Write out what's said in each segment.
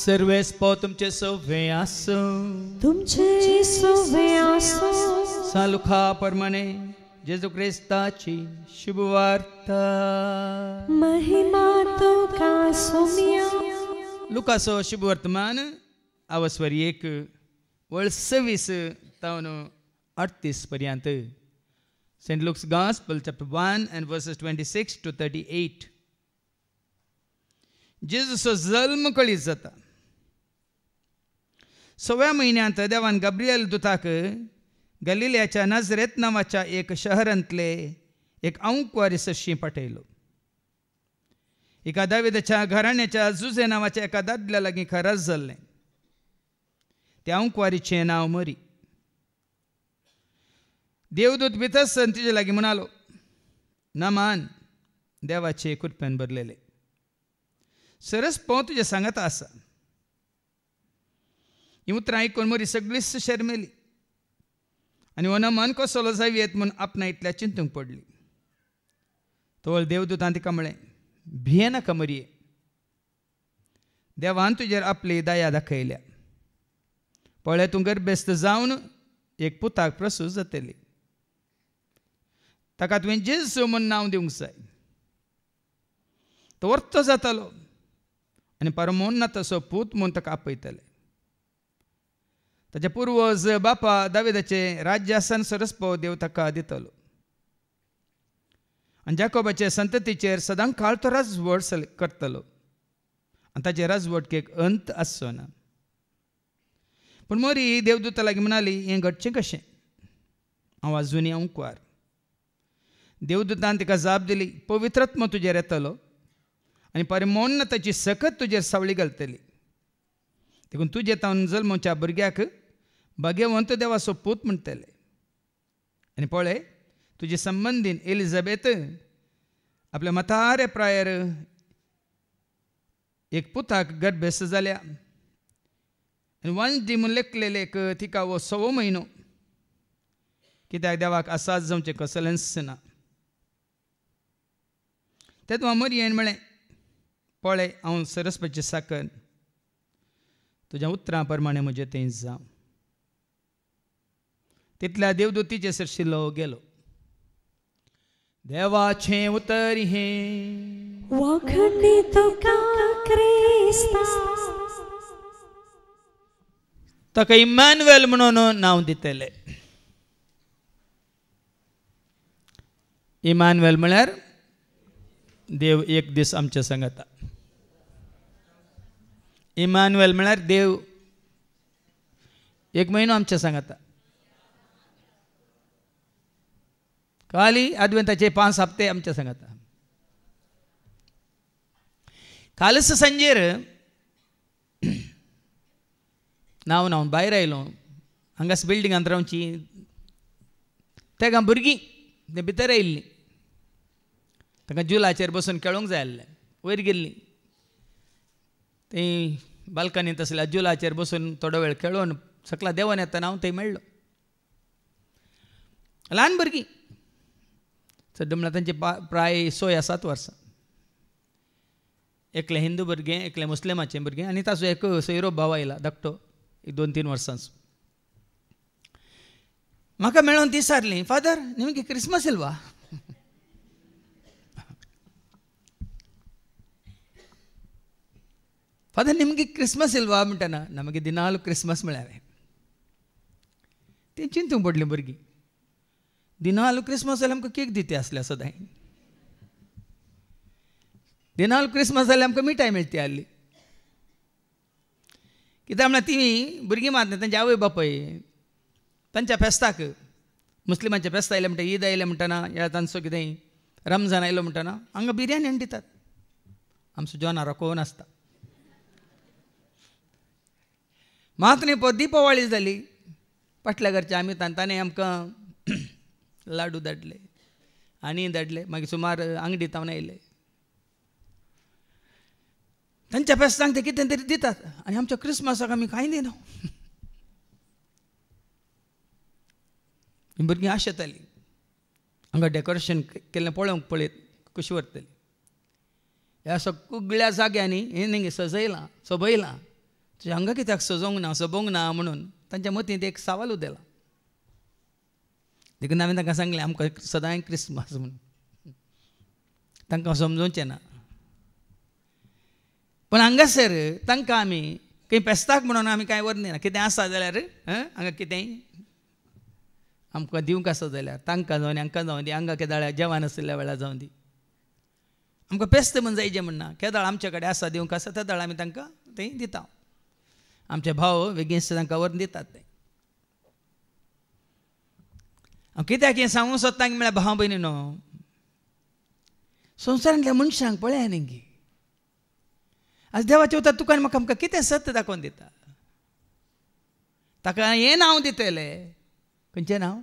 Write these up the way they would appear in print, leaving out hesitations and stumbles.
सर्वेस पाव तुमचे सव्वे आसो तुमचे सव्वे आसो सालुखा परमाने जेजू क्रिस्ताची शुभवार्ता महिमा तुका सोम्या लुकासो शुभवर्तमान अवस्वरी 1 वळ 26 तावन 38 पर्यंत. St. Luke's Gospel, chapter 1 and verses 26 to 38. जेजूचो जल्म कळीत जाता. 6व्या म्हयन्यांत देवान गब्रियल दुताक गलिल्याच्या नाझरेत नांवाच्या एक शहरांतले एक आंकवारी सशी पाठयलो. एका दाविदाच्या घराण्याच्या जुजे नांवाच्या एका दादल्या लागीं खरज जाल्लें. त्या आंकवारीचें नांव मरी. देवदूत भितर सन तिचे लागीं म्हणालो, नामान देवाचे कृपेन भरलेले, सरस पाव तुजे सांगात आसा. ही उतरां आयकून मरी सगळीच शर्मेली आनी हो मन कसलो जायत म्हूण आपणा इतल्या चिंतूंक पडली. तोळ देवदूतान तिका म्हळें, भिये नाका मरिये, देवान तुजेर आपली दया दाखयल्या. पळय तूं गर्भेस्त जावन एक पुताक प्रसूत जातली. ताका तुवें जेजू म्हूण नांव दिवंक जाय. तो वर्तो जातालो आनी परमोन्नत असो पूत म्हूण ताका आपयतले. ताचे पुर्वज बापा दाविदाचे राज्य आसन सरस्पो देव ताका दितलो आनी जाकोबाचे संततीचेर सदां काळ तो राजवट करतलो आनी ताचे राजवटकेक अंत आसचो ना. पूण मरी देवदूता लागीं म्हणाली, हें घडचें कशें? हांव आजुनी आंकवार. देवदूतान तिका जाप दिली, पवित्रात्मा तुजेर येतलो आनी परमोन्नताची सकत तुजेर सावळी घालतली. देखून तुजे तावन जल्मच्या भुरग्याक भाग्यवंत देवाचो पूत म्हणटले. आनी पळय, तुजी संबंदीन एलिझाबेथ आपल्या म्हातारे प्रायर एक पुताक गर्भेस्त जाल्या आनी वंशदी म्हूण लेखलेलेक तिका हो 6वो म्हयनो, कित्याक देवाक असाज जावचें कसलेंच ना. तेदवा मरयेन म्हळें, पळय हांव सरस्वतीची साकन, तुज्या उतरां प्रमाणें म्हजें तें जावं. तितल्या देवदूतीचे सरशिल्लो गेलो. देवाचें उतर हें वखणी तुका क्रिस्ता ताका इम्मानुएल म्हणून नांव दितले. इम्मानुएल म्हळ्यार देव एक दीस आमच्या संगता. इम्मानुएल म्हळ्यार देव एक म्हयनो आमच्या सांगाता. काली अद्वंताचे 5 हप्ते आमच्या सांगाता. कालच संजेर न्हांवन भायर आयलो. हांगास बिल्डिंगांत रावची तेका भुरगीं ते भितर आयिल्लीं. तांकां जुलाचेर बसून खेळूंक जाय आसलें. वयर गेल्लीं, थंय बाल्कनींत आसल्या जुलाचेर बसून थोडो वेळ खेळून सकला देंवन येतना हांव थंय मेळ्ळो. ल्हान भुरगीं, सद्या म्हळ्यार तांचे प्राय 6 या 7 वर्सां. एकलें हिंदू भुरगें, एकलें मुस्लिमाचें भुरगें आनी ताचो एक सोयरो भाव आयला धाकटो, 2-3 वर्सांचो. म्हाका मेळोन ती विचारली, फादर निमगे क्रिस्मस इल्वा? फादर निमगे क्रिस्मस इल्वा म्हणटना नಮಗೆ ದಿನಾಲು क्रिस्मस म्हळ्यार तें चिंतूंक पडलीं भुरगीं. दिनालू क्रिस्मस जाल्यार आमकां केक दिते आसल्या सदां. दिनालू क्रिस्मस जाल्यार आमकां मिठाय मेळटी आसली. कित्याक म्हळ्यार ती भुरगीं मात तांचे आवय बापूय तांच्या फेस्ताक, मुस्लिमांच्या फेस्त आयले म्हणटा, ईद आयले म्हणटना या तांचो कितें रमजान आयलो म्हणटना हांगा बिर्याणी हाडून दितात. आमचो जेवणारो कोण आसता. मात न्ही दिपावळी जाली, फाटल्या घरचे आमी तांणी आमकां लाडू धाडले आनी धाडले. मागीर सुमार अंगडी तावन आयले. तांच्या फेस्तांक ते कितें तरी दितात आनी आमच्या क्रिस्मसाक आमी कांय दिना. भुरगीं आशेतालीं हांगा डेकोरेशन केल्लें पळोवंक पळयत कशी व्हरतलीं. ह्या सगळ्या जाग्यांनी हें सजयलां सोबयलां तुझ्या हांगा कित्याक सजोंक ना सोबोंक ना म्हणून तांच्या मतींत एक सवाल उदेला. देखून हांवें तांकां सांगलें आमकां सदांय क्रिस्मस म्हणून. तांकां समजोवचें ना. पण हांगासर तांकां आमी खंय फेस्ताक म्हणून आमी कांय व्हरना ना. कितें आसा जाल्यार हांगा कितेंय आमकां दिवंक आसा जाल्यार तांकां जावं हांकां जावं दी. हांगा केदाळ जेवण आसल्या वेळार जावं दी. आमकां फेस्त म्हण जायचें म्हणना. केदाळ आमचे कडेन आसा दिवंक आसा त्या दाळ आमी तांकां थंय दिता. आमचे भाव बेगीन तांकां व्हरून दितात ते. हांव कित्याक हें सांगूंक सोदतां म्हळ्यार भाव भयणीनो, संवसारांतल्या मनशांक पळया न्ही आज देवाच्या उतर तुका म्हाका आमकां कितें सत्य दाखोवन दिता. ताका हें नांव दितलें. खंयचें नांव?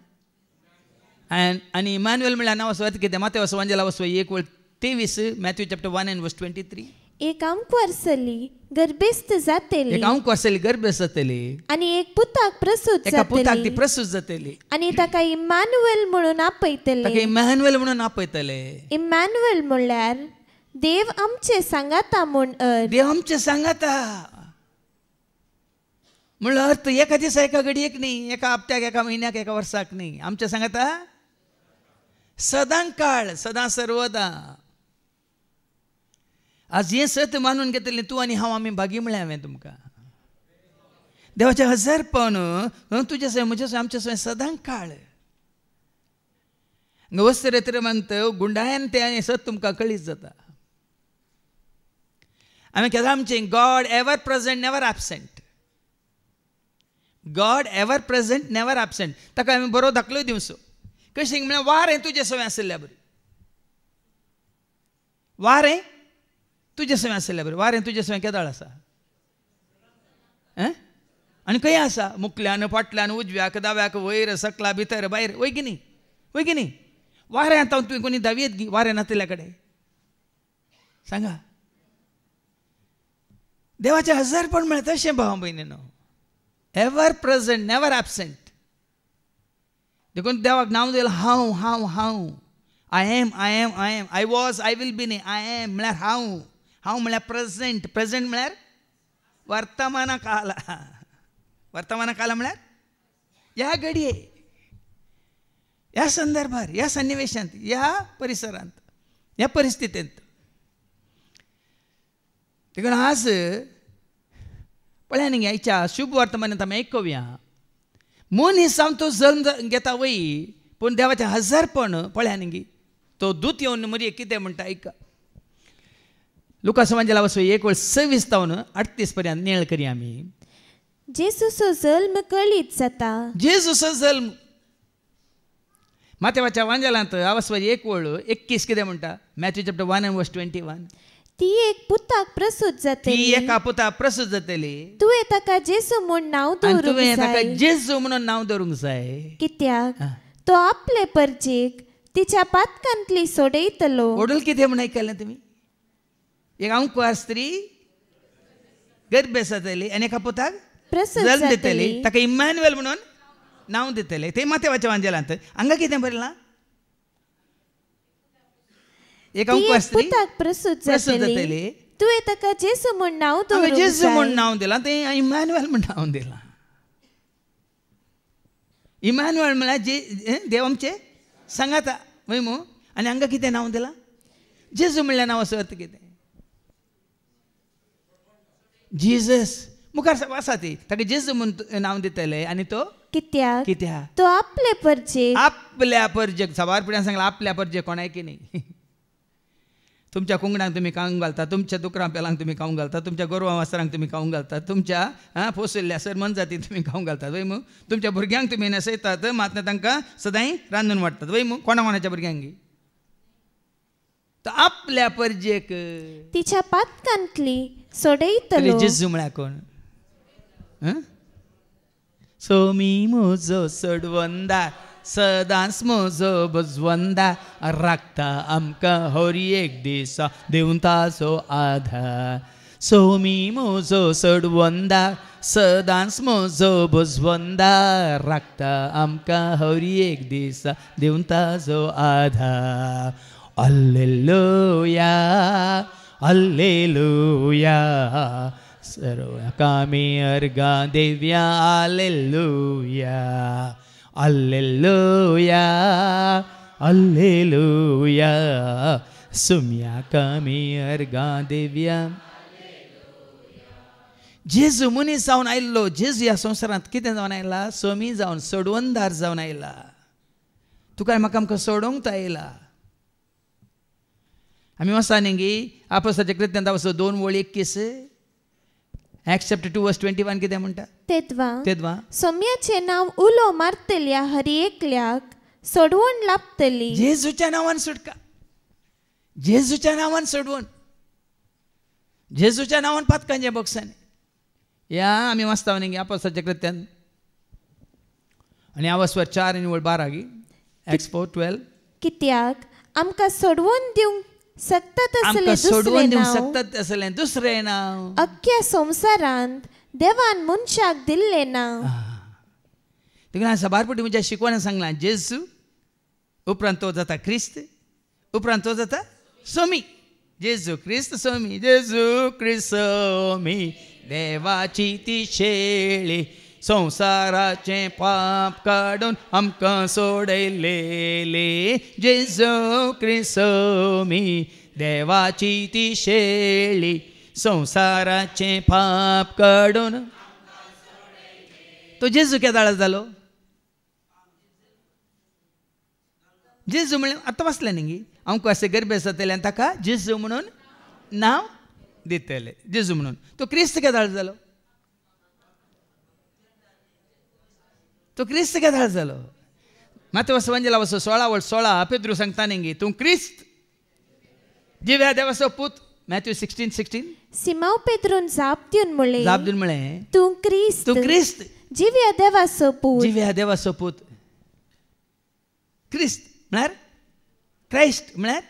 आनी इमॅन्युएल म्हळ्यार नांव आसा कितें? मातेव सुवांजला वचो 1:23 मॅथ्यू चॅप्टर 1:23. एक आमकवारसली गर्भेस्त जातली. एक आमकवारसली गर्भेस्त जातली. आनी एक पुताक प्रसूत एका पुताक ती जातली. प्रसूत जातली. आनी ताका इमॅन्युएल म्हणून आपयतले. ताका इमॅन्युएल म्हणून आपयतले. इमॅन्युएल म्हणल्यार देव आमचे सांगाता म्हूण अर्थ. देव आमचे सांगाता म्हणल्यार अर्थ एका दिसा एका घडयेक न्ही, एका हप्त्याक एका म्हयन्याक एका वर्साक न्ही. आमचे सांगाता सदां काळ, सदां सर्वदा. आज हें सत मानून घेतलें तूं आनी हांव आमी भागी म्हळें हांवें तुमकां. देवाचें हजारपण तुजें सवय म्हजें सवय आमचें सवय सदां काळ. वस्त्र म्हणत गुंडाळ्यान तें सत तुमकां कळीत जाता. हांवें केदां आमचें God ever present never absent. God ever present never absent. ताका हांवें बरो दाखलो दिवचो. कशें म्हळ्यार वारें तुजें सवय आसल्या बरें. वारें तुजें सवय आसल्या बरें. वारें तुजें सवय केदाळ आसा आनी खंय आसा? मुखल्यान फाटल्यान उजव्याक दाव्याक वयर सकला भितर भायर. वय की न्ही? वय की न्ही? वारें आतां तुवें कोणी दावयेत गी वारें नातल्या कडेन सांगा. देवाचें हजारपण म्हळ्यार तशें भाव भयणीनो. Ever present never absent. देखून देवाक नांव दिलां हांव हांव हांव. I am I am I am. I was I will be न्ही. आय एम म्हळ्यार हांव. हांव म्हळ्यार प्रेझेंट. प्रेझेंट म्हळ्यार वर्तमान काल. वर्तमान काल म्हळ्यार ह्या घडये, ह्या संदर्भार, ह्या सन्निवेशांत, ह्या परिसरांत, ह्या परिस्थितींत. देखून आज पळया न्ही ह्या शुभ वर्तमानांत आमी आयकुया. मन ही सावन तो जल्म घेता वय पूण देवाचें हजारपण पळया न्ही. तो दूत येवन मरी कितें म्हणटा आयका. लुका सुवांजला वचो 1:26 पर्यंत नेळ करया आमी. जेजूचो जल्म कळीत जाता. जेजूचो जल्म मातेवाच्या वांजलांत आवस्वारी 1:21 कितें म्हणटा? Matthew chapter 1:21. ती एक पुताक प्रसूत ती जातली. एका पुताक प्रसूत जातली. तुवें ताका जेजू म्हूण नांव आनी दवरूंक तुवें ताका जाय. जेजू म्हणून नांव दवरूंक जाय. कित्याक तो आपले परजेक तिच्या पातकांतली सोडयतलो. ओडूल कितें म्हण आयकलें तुमी? एक आंकुआर स्त्री गर्भेस्त जातली आनी एका पुताक प्रसूत जल्म जातली. दितली. ताका इमॅन्युएल म्हणून नांव दितले. ते मातेवाच्या वांजलांत हांगा कितें बरयलां? एक ती आंकुआर एक स्त्री पुताक प्रसूत प्रसूत जातली. जातली. तुवें ताका जेजू म्हूण नांव हांवें दवरूंक जेजू म्हणून जाय. नांव दिलां. ते इमॅन्युएल म्हणून नांव दिलां. इमॅन्युएल म्हळ्यार देव आमचे सांगाता वय मू. आनी हांगा कितें नांव दिलां? जेजू म्हणल्यार नांवाचो अर्थ कितें? जिजस. मुखार आसा ती. ताका जेजू म्हणून नांव दितले. आनी तो कित्याक कित्याक? तो आपले परजेक आपल्या परजेक. सवार पिढ्यान सांगला आपल्या परजेक. कोणाय की न्ही. तुमच्या कुंगडांक तुमी खावंक घालता. तुमच्या दुकरां पेलांक तुमी खावंक घालता. तुमच्या गोरवां वासरांक तुमी खावंक घालता. तुमच्या पोसयल्ल्या सरमन जाती तुमी खावंक घालतात वय मू. तुमच्या भुरग्यांक तुमी नसयतात मात तांकां सदांय रांदून वाडटात वय मू. कोणाच्या भुरग्यांक? तो आपल्या परजेक तिच्या पातकांतली सोडयतलो. जेजू म्हळ्यार कोण? सोमी म्हजो सडवंदा सदांच म्हजो बजवंदा राखता आमकां हर एक दिसा देऊन ताचो आधार. सोमी म्हजो सडवंदा सदांच म्हजो बजवंदा राखता आमकां हर एक दिसा देऊन ताचो आधार. Alleluia, Alleluia, सर्व कामी अर्गा देव्या हालेलुया हालेलुया हालेलुया सुम्या कामी अर्गा देव्या. जेजू मनीस जावन आयिल्लो. जेजू ह्या संवसारांत कितें जावन आयला? सोमी जावन सोडवणदार जावन आयला. तुका म्हाका आमकां सोडोवंक तो आयला. आमी वसा न्ही गी आपोस्ताच्या कृत्यांत वचो 2:21 Acts chapter 2 verse 21 कितें म्हणटा? तेदवा सोम्याचे नांव उलो मारतल्या हर एकल्याक सोडवण लाभतली. जेजूच्या नांवान सुटका. जेजूच्या नांवान सोडवण. जेजूच्या नांवान पातकांच्या बॉक्सांनी या आमी वाचता न्ही गी आपोस्ताच्या कृत्यांत. आनी आवस्वर 4:12 गी Acts 4:12 कित्याक आमकां सोडवण दिवंक सकतात असलें दुसरें नांव अख्ख्या संवसारांत देवान मनशाक दिल्लें नांव. देखून सबारपटी म्हज्या शिकवणान सांगलां जेजू उपरांत तो जाता क्रिस्त उपरांत तो जाता सोमी. जेजू क्रिस्त सोमी जेजू क्रिस्त सोमी देवाची ती शेळी संवसाराचें पाप काडून आमकां सोडयलेली. जेजू क्रिस्त सोमी देवाची ती शेळी संवसाराचें पाप काडून. तो जेजू केदाळ जालो. जेजू म्हणलें आतां वाचलें न्ही गी आमकां अशें गर्भे जातलें ताका जेजू म्हणून नांव दितलें. जेजू म्हणून तो क्रिस्त केदाळ जालो. तो क्रिस्त केदाळ जालो. मात वंजला वचो 16:16 पेद्रू सांगता न्ही गी तूं क्रिस्त जिव्या देवाचो पूत. मॅथ्यू 16:16 सिमांव पेद्रून जाप दिवन म्हळें तूं क्रिस्त जिव्या देवाचो पूत. जिव्या देवाचो पूत. क्रिस्त म्हळ्यार क्रायस्ट म्हळ्यार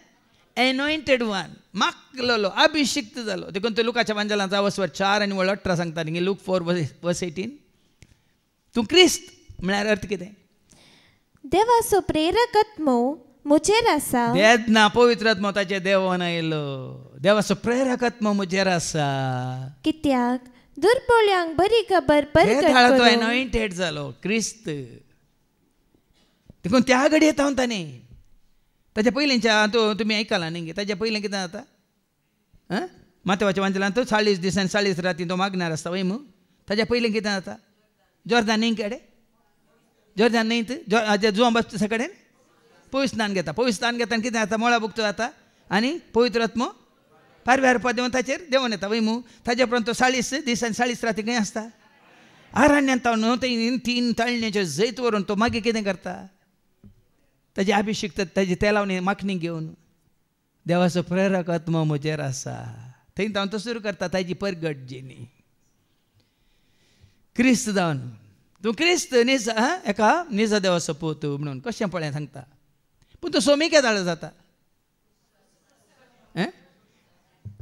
एनॉयंटेड वन मागलेलो अभिषिक्त जालो. देखून तो लुकाच्या वंजलांत आवस्वर 4:18 सांगता न्ही लूक 4:18 तूं क्रिस्त म्हळ्यार अर्थ कितें? देवाचो प्रेरक आत्मो मुजेर आसा. देदना पवित्र आत्मो ताचे देवान आयलो. देवाचो प्रेरक आत्मो मुजेर आसा. कित्याक दुर्बळ्यांक बरी खबर प्रगट करून एनॉयंटेड जालो क्रिस्त. देखून त्या घडी येता म्हणटा न्ही ताच्या पयलींच्या तुमी आयकलां न्ही ताच्या पयलीं कितें जाता? मातेवाच्या वंजलांत 40 दीस आनी 40 राती तो मागणार आसता वय मू. ताच्या पयलीं कितें जाता? जोर्दान न्ही कडेन जोर्दान न्हंयत जुवां बसता कडेन पवित्र स्नान घेता. पवित्र स्नान घेता आनी कितें जाता? मोळा बुकतो जाता आनी पवित्र आत्मो पारव्यार देवन ताचेर देंवन येता वय मू. ताजे उपरांत तो 40 दीस आनी 40 राती खंय आसता? आरण्यांत न्हू. थंय 3 ताळण्याचे जैत व्हरून तो मागीर कितें करता? ताजे अभिषेक ताजे तेलावनी माखणी घेवन देवाचो प्रेरक आत्मो म्हजेर आसा. थंय जावन तो सुरू करता ताजी परगट जिणी. क्रिस्त जावन तूं क्रिस्त निज एका निज देवाचो पूत म्हणून कशें पळय सांगता. पूण तो सोमी केदाळ जाता.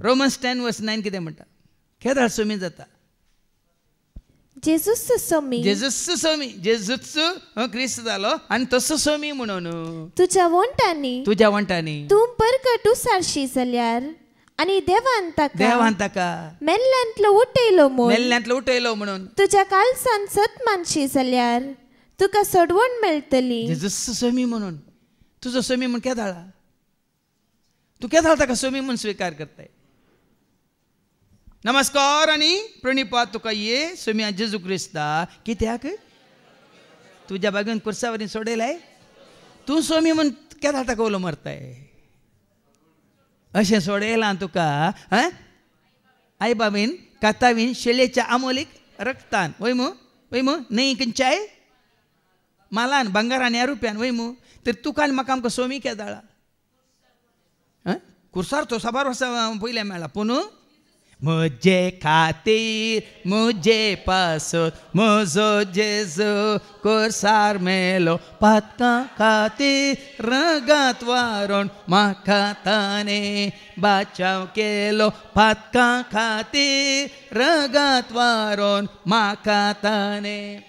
रोमन्स 10:9 कितें म्हणटा? केदाळ सोमी जाता. जेजूच सोमी जेजूच क्रिस्त जालो आनी तसो सोमी म्हणून तुज्या वंटांनी तूं परगट उसारशी जाल्यार आनी देवान ताका मेल्ल्यांतलो उठयलो म्हणून तुज्या काळजान सत मानशी जाल्यार तुका सोडवण मेळटली. जेजूच सोमी म्हणून तुजो सोमी म्हूण केदाळा. तूं केदाळ ताका सोमी म्हूण स्विकार करताय. नमस्कार आनी प्रणिपात तुका ये सोम्या जेजू क्रिस्ता. कित्याक तुज्या बागेन कुर्सावरी सोडयलाय. तूं सोमी म्हूण केदाळ ताका उलो मारताय. अशें सोडयलां तुका आई बाबीन कातावीन शेळयेच्या आमोलीक रक्तान वय मू न्हय खंयच्याय मालान भांगारान ह्या रुपयान वय मू. तर तुका आनी म्हाका आमकां सोमी केदाळा. कुर्सार तो साबार वर्सां पयलें मेळ्ळा पूण मुजे खातीर मुजे पासत म्हजो जेजू कुर्सार मेलो. पातकां खातीर रगात वारून म्हाका ताणें बाचाव केलो. पातकां खातीर रगात वारून म्हाका ताणें.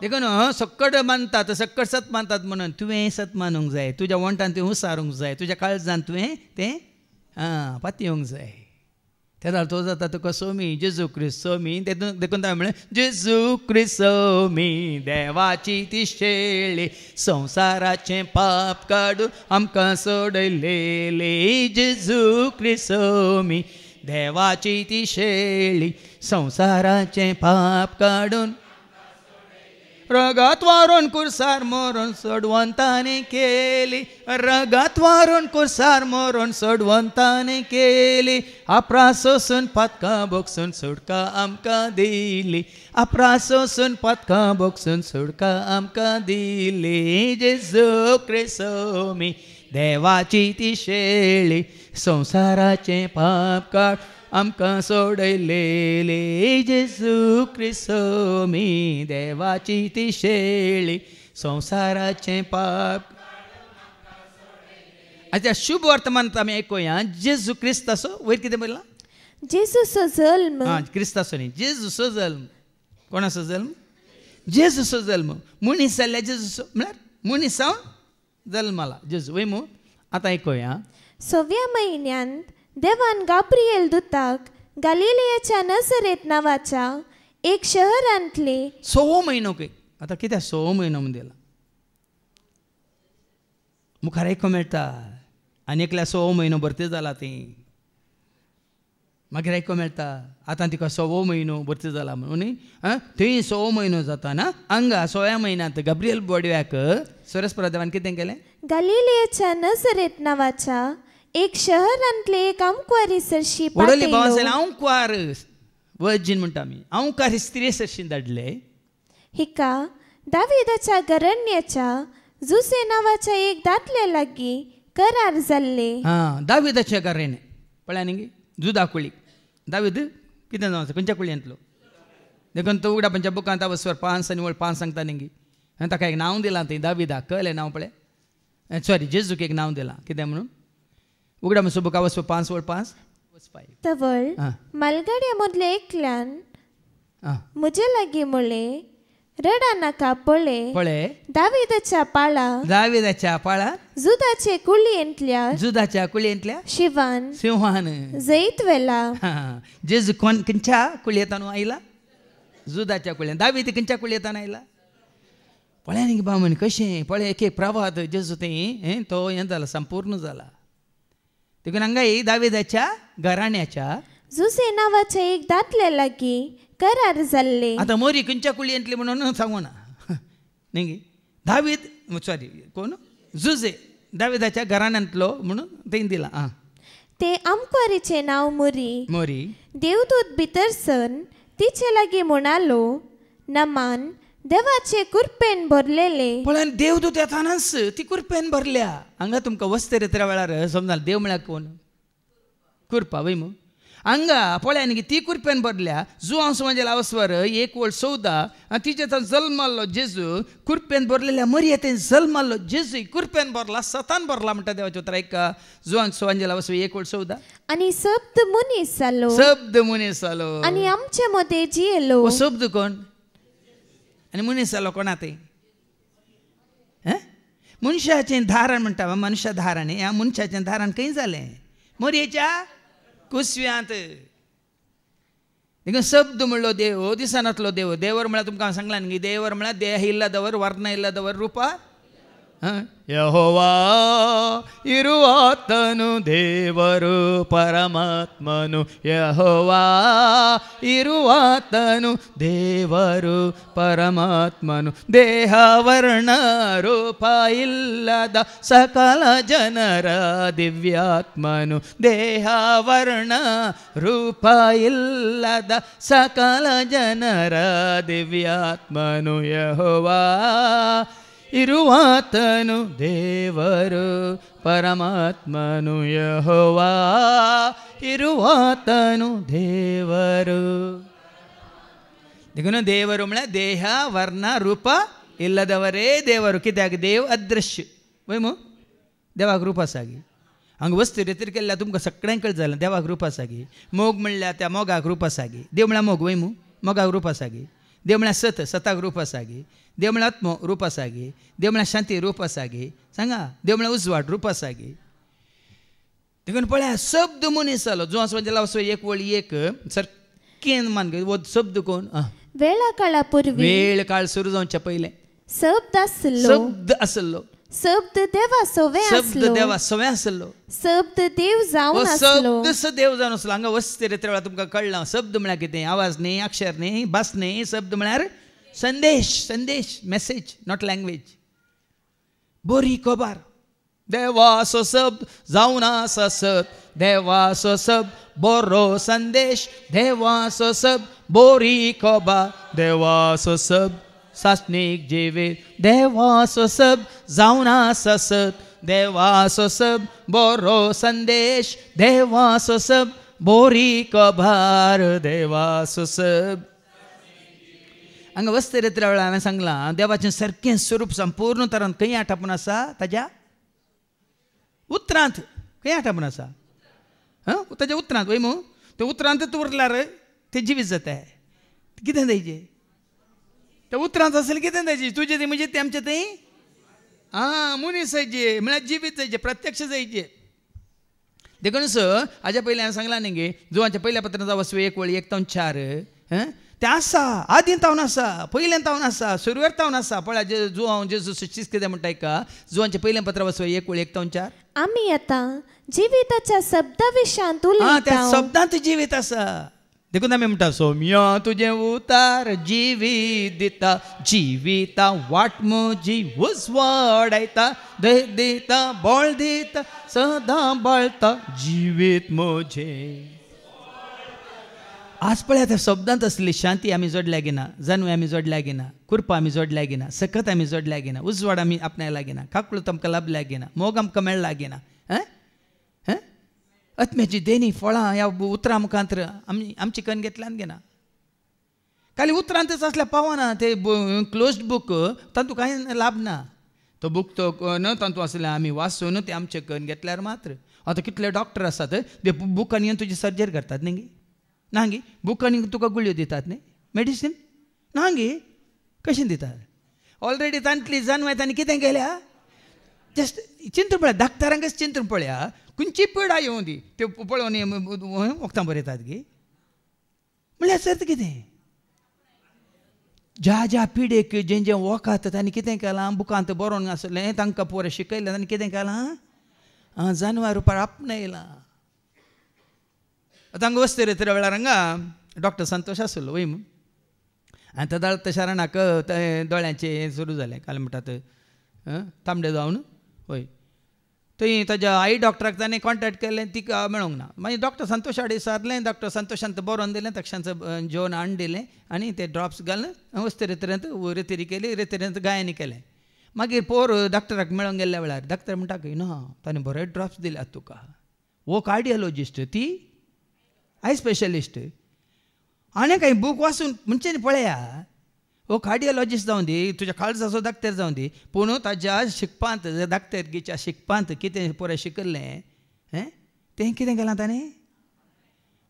देखून सक्कड मानतात सक्कड सत मानतात म्हणून तुवें सत मानूंक जाय. तुज्या वंटान तुवें उसारूंक जाय. तुज्या काळजान तुवें तें पातयेवंक जाय. तेन्ना तो जाता तुका सोमी जेजू क्रिस्त सोमी देखून म्हळें जेजू क्रिस्त सोमी देवाची ती शेळी संवसाराचें पाप काडून आमकां सोडयलेली जेजू क्रिस्त सोमी देवाची ती शेळी संवसाराचें पाप काडून रगात वारून कुर्सार मोरून सोडवंताने केली रगात वारून कुर्सार मोरून सोडवंताने केली आपरा सोसून पदकां बोगसून सुटका आमकां दिली आपरा सोसून पदकां बोगसून सुटका आमकां दिली जेजू क्रिस्त सोमी देवाची ती शेळी संवसाराचें पाप काड आमकां सोडयलेली जेजू क्रिस्त सोमी देवाची ती शेळी संवसाराचें पाप अच्छा शुभ वर्तमानांत आमी आयकुया जेजू क्रिस्ताचो वयर कितें बरयलां जेजूचो जल्म क्रिस्ताचो न्ही जेजूचो जल्म कोणाचो जल्म जेजूचो जल्म मनीस जाल्ल्या जेजूचो म्हळ्यार मनीस जावन जल्माला जेजू वय मू आतां आयकुया 6व्या म्हयन्यांत देवान गाब्रिएल दुताक गलिलियाच्या नजरेत नावाच्या एक शहरांतले 6 म्हयनो आतां कित्याक 6 म्हयनो म्हण दिला मुखार आयको मेळटा आनी एकल्या 6 म्हयनो भरती जाला ती मागीर आयको मेळटा आतां तिका 6वो म्हयनो भरती जाला म्हणून थंय 6 म्हयनो जाता ना हांगा 6व्या म्हयन्यांत गाब्रिएल बडव्याक सरस्वती देवान कितें केलें गलिलियाच्या नजरेत नावाच्या एक शहरांतले एक आंकवारी सरशी वडोली भावांसले आंकवार वर्जीन म्हणटा आमी आंकवारी स्त्री सरशीन धाडले हिका दाविदाच्या घराण्याच्या जुसे नावाच्या एक दादले लागीं करार जाल्ले दाविदाच्या घराणे पळय न्ही जुदा कुळी दावीद कितें जावं खंयच्या कुळयांतलो देखून तो उगडा पंच्या बुकांत वसवर 5 आनी 5 सांगता न्ही ताका एक नांव दिलां थंय दाविदाक कळ्ळें नांव पळय सॉरी जेजूक एक नांव दिलां कितें म्हणून उगडा म्हजो बुका वचप 5:5 तवळ मलगड्या मदले एकल्यान म्हजे लागीं म्हळें रडा नाका पळय दाविदाच्या पाळा जुदाचे कुळयेंतल्या शिवान जैत वेला जेजू खंयच्या कुळयेंतल्यान आयला जुदाच्या कुळयेंत दावीद खंयच्या कुळयेंतल्यान आयला पळय न्ही बामण कशें पळय एक प्रभात जेजू थंय तो हें जाला संपूर्ण जाला देखून हांगा दाविदाच्या घराण्याच्या जुसे नावाच्या एक दादले लागीं करार जाल्ले आतां मोरी खंयच्या कुळयेंतली म्हणून सांगू ना न्ही दावीद सॉरी कोण जुजे दाविदाच्या घराण्यांतलो म्हणून थंय दिला ते आमकारीचे नांव मोरी देवदूत भितर सन तिचे लागीं म्हणालो नमान देवाचे कुरपेन भरलेले पण देवदूत येतानाच ती कुरपेन भरल्या हांगा तुमकां वस्ते रेत्र्या वेळार समजाल देव म्हळ्यार कोण कुरपा वय मू हांगा पळय न्ही ती कुरपेन भरल्या जुआंस म्हणजे लावस्वर 1:14 तिचे जल्माल्लो जेजू कुरपेन भरलेल्या मरी येते जल्माल्लो जेजू कुरपेन भरला सतान भरला म्हणटा देवाचे उतर ऐका जुआंस म्हणजे लावस्वर 1:14 आणि शब्द मनीस जालो आणि आमचे मध्ये जियेलो शब्द कोण आनी मनीस जालो कोणा ते मनशाचें धारण म्हणटा मनशा धारण ह्या मनशाचें धारण खंय जालें मोरयेच्या कुसव्यांत देखून शब्द म्हणलो देव दिसनातलो देवर म्हळ्यार तुमकां सांगला न्ही देवर म्हळ्यार देह इल्लदवर वर्ण इल्लदवर रूपा ಯೆಹೋವಾ ಇರುವಾತನು ದೇವರು ಪರಮಾತ್ಮನು ಯೆಹೋವಾ ಇರುವಾತನು ದೇವರು ಪರಮಾತ್ಮನು ದೇಹ ವರ್ಣ ರೂಪ ಇಲ್ಲದ ಸಕಲ ಜನರ ದಿವ್ಯಾತ್ಮನು ದೇಹ ವರ್ಣ ರೂಪ ಇಲ್ಲದ ಸಕಲ ಜನರ ದಿವ್ಯಾತ್ಮನು ಯೆಹೋವಾ ಇರುವಾತನು ದೇವರು ಪರಮಾತ್ಮನು ಯೆಹೋವಾ ಇರುವಾತನು ದೇವರು देखून देವರು म्हळ्यार देह वर्ण रूप इल्लदवरे देವರು कित्याक देव अदृश्य वय मू देवाक रूप आसा गी हांगा वस्तू रितीर केल्ल्या तुमकां सगळ्यांक कळत जालें देवाक रूप आसा गी मोग म्हणल्यार त्या मोगाक रूप आसा गी देव म्हळ्यार मोग वय मू मोगाक रूप आसा गी देव म्हळ्यार सताक रूप आसा गी देव म्हळ्यार आत्मो रूप आसा गी देव म्हळ्यार शांती रूप आसा गी सांगा देव म्हळ्यार उजवाड रूप आसा गी देखून पळया शब्द मनीस जालो जो असो वचो एक वळी एक सारकें मान वो शब्द कोण वेळा काळा पूर्वी वेळ काळ सुरू जावच्या पयलें शब्द आसलो शब्द आसलो शब्द देवा सोवे शब्द आसलो देवा सवय आसलो शब्द देव जावन आसलो शब्द देव जावन आसलो हांगा वस्ते रे वेळा तुमकां कळ्ळां शब्द म्हळ्यार कितें आवाज न्ही अक्षर न्ही भास न्ही शब्द म्हळ्यार संदेश संदेश मेसेज नॉट लँग्वेज बरी खबर देवाचो शब्द जावन आसा सत देवाचो शब्द बरो संदेश देवाचो शब्द बरी खबर देवाचो शब्द सासणीक जिवीत देवाचो शब्द जावन आसा सत देवाचो शब्द बरो संदेश देवाचो शब्द बरी खबर देवाचो शब्द हांगा वस्ते रे वेळा हांवें सांगलां देवाचें सारकें स्वरूप संपूर्ण तरान खंय आटापून आसा ताज्या उतरांत खंय आटापून आसा ताज्या उतरांत वय मू ते उतरांतच उरल्यार ते जिवीत जाता कितें जायचें ते उतरांत आसलें कितें जायचें तुजें तें म्हणजे तें आमचें तें मनीस जायचे म्हळ्यार जिवीत जायचे प्रत्यक्ष जायचे देखून हाज्या पयलीं हांवें सांगलां न्ही गे जुवांच्या पयल्या पत्रांत वचो एक वळी 1-4 ते आसा आदीं तावन आसा पयलें तावन आसा सुरवेर तावन आसा पळय जुवां जेजू शिस्त कितें म्हणटा का जुवांचें पयलें पत्र वचो एक वळी 1-4 आमी आतां जिविताच्या शब्दा विशयांत उलयता त्या शब्दांत जिवीत आसा देखून आमी म्हणटा सौम्या तुजें उतार जिवीत दिता जिविता वाट म्हजी उजवाडायता देह दिता बळ दिता सदां बाळता जिवीत म्हजें आज पळय त्या शब्दांत असली शांती आमी जोडल्या गेना जानवे आमी जोडल्या गेना कुरपा आमी जोडल्या गेना सकत आमी जोडल्या गेना उजवाड आमी आपणायला गेना काकूळ आमकां लाभल्या गेना मोग आमकां मेळला गेना आत्म्याची देणी फळां ह्या उतरां मुखांतर आमची कण घेतल्यान घेना खाली उतरांतच असल्या पावना ते क्लोज्ड बूक तातूंत कांय लाभ ना तो बूक तो तातूंत आसले आमी वाचून ते आमचे कण घेतल्यार मात्र आतां कितले डॉक्टर आसात ते बुकान येवन तुजी सर्जरी करतात न्ही ना गे बुकांनी तुका गुळयो दितात न्ही मेडिसीन ना गे कशें दितात ऑलरेडी तांतली जानवाय तांणी कितें केल्या जस्ट चिंतून पळया डाक्टरांकच चिंतून पळया खंयची पिडा येवं दी ते पळोवन वखदां बरयतात गे म्हळ्यार सर्त कितें ज्या ज्या पिडेक जें जें वखात तांणी कितें केलां बुकांत बरोवन आसलें तांकां पोरें शिकयलें तांणी कितें केलां जानवार रुपार आपणयलां तांकां वस्ते रे वेळार हांगा डॉक्टर संतोश आसलो वय आनी तो दाळत शारानाक दोळ्यांचें सुरू जालें काल म्हणटात तांबडे जावन वय थंय ताज्या आई डॉक्टराक ताणें कॉन्टेक्ट केलें तिका मेळोंक ना मागीर डॉक्टर संतोशा कडेन विचारलें डॉक्टर संतोशान तें बरोवन दिलें तक्षांचं जेवण हाडून दिलें आनी ते ड्रॉप्स घालून वस्ते रेतेरी केली रेतेरेंत गायनी केलें मागीर पोर डॉक्टराक मेळोंक गेल्ल्या वेळार डॉक्टर म्हणटा की ना ताणें बरे ड्रॉप्स दिल्यात तुका वो कार्डियोलॉजिस्ट ती आय स्पेशलिस्ट आनी काही बूक वाचून म्हणजे पळया हो कार्डियोलॉजिस्ट जावन दी तुज्या काळजाचो दाक्तर जावन दी पूण ताज्या शिकपांत दाक्तरकीच्या शिकपांत कितें पुरें शिकयल्लें तें कितें केलां ताणें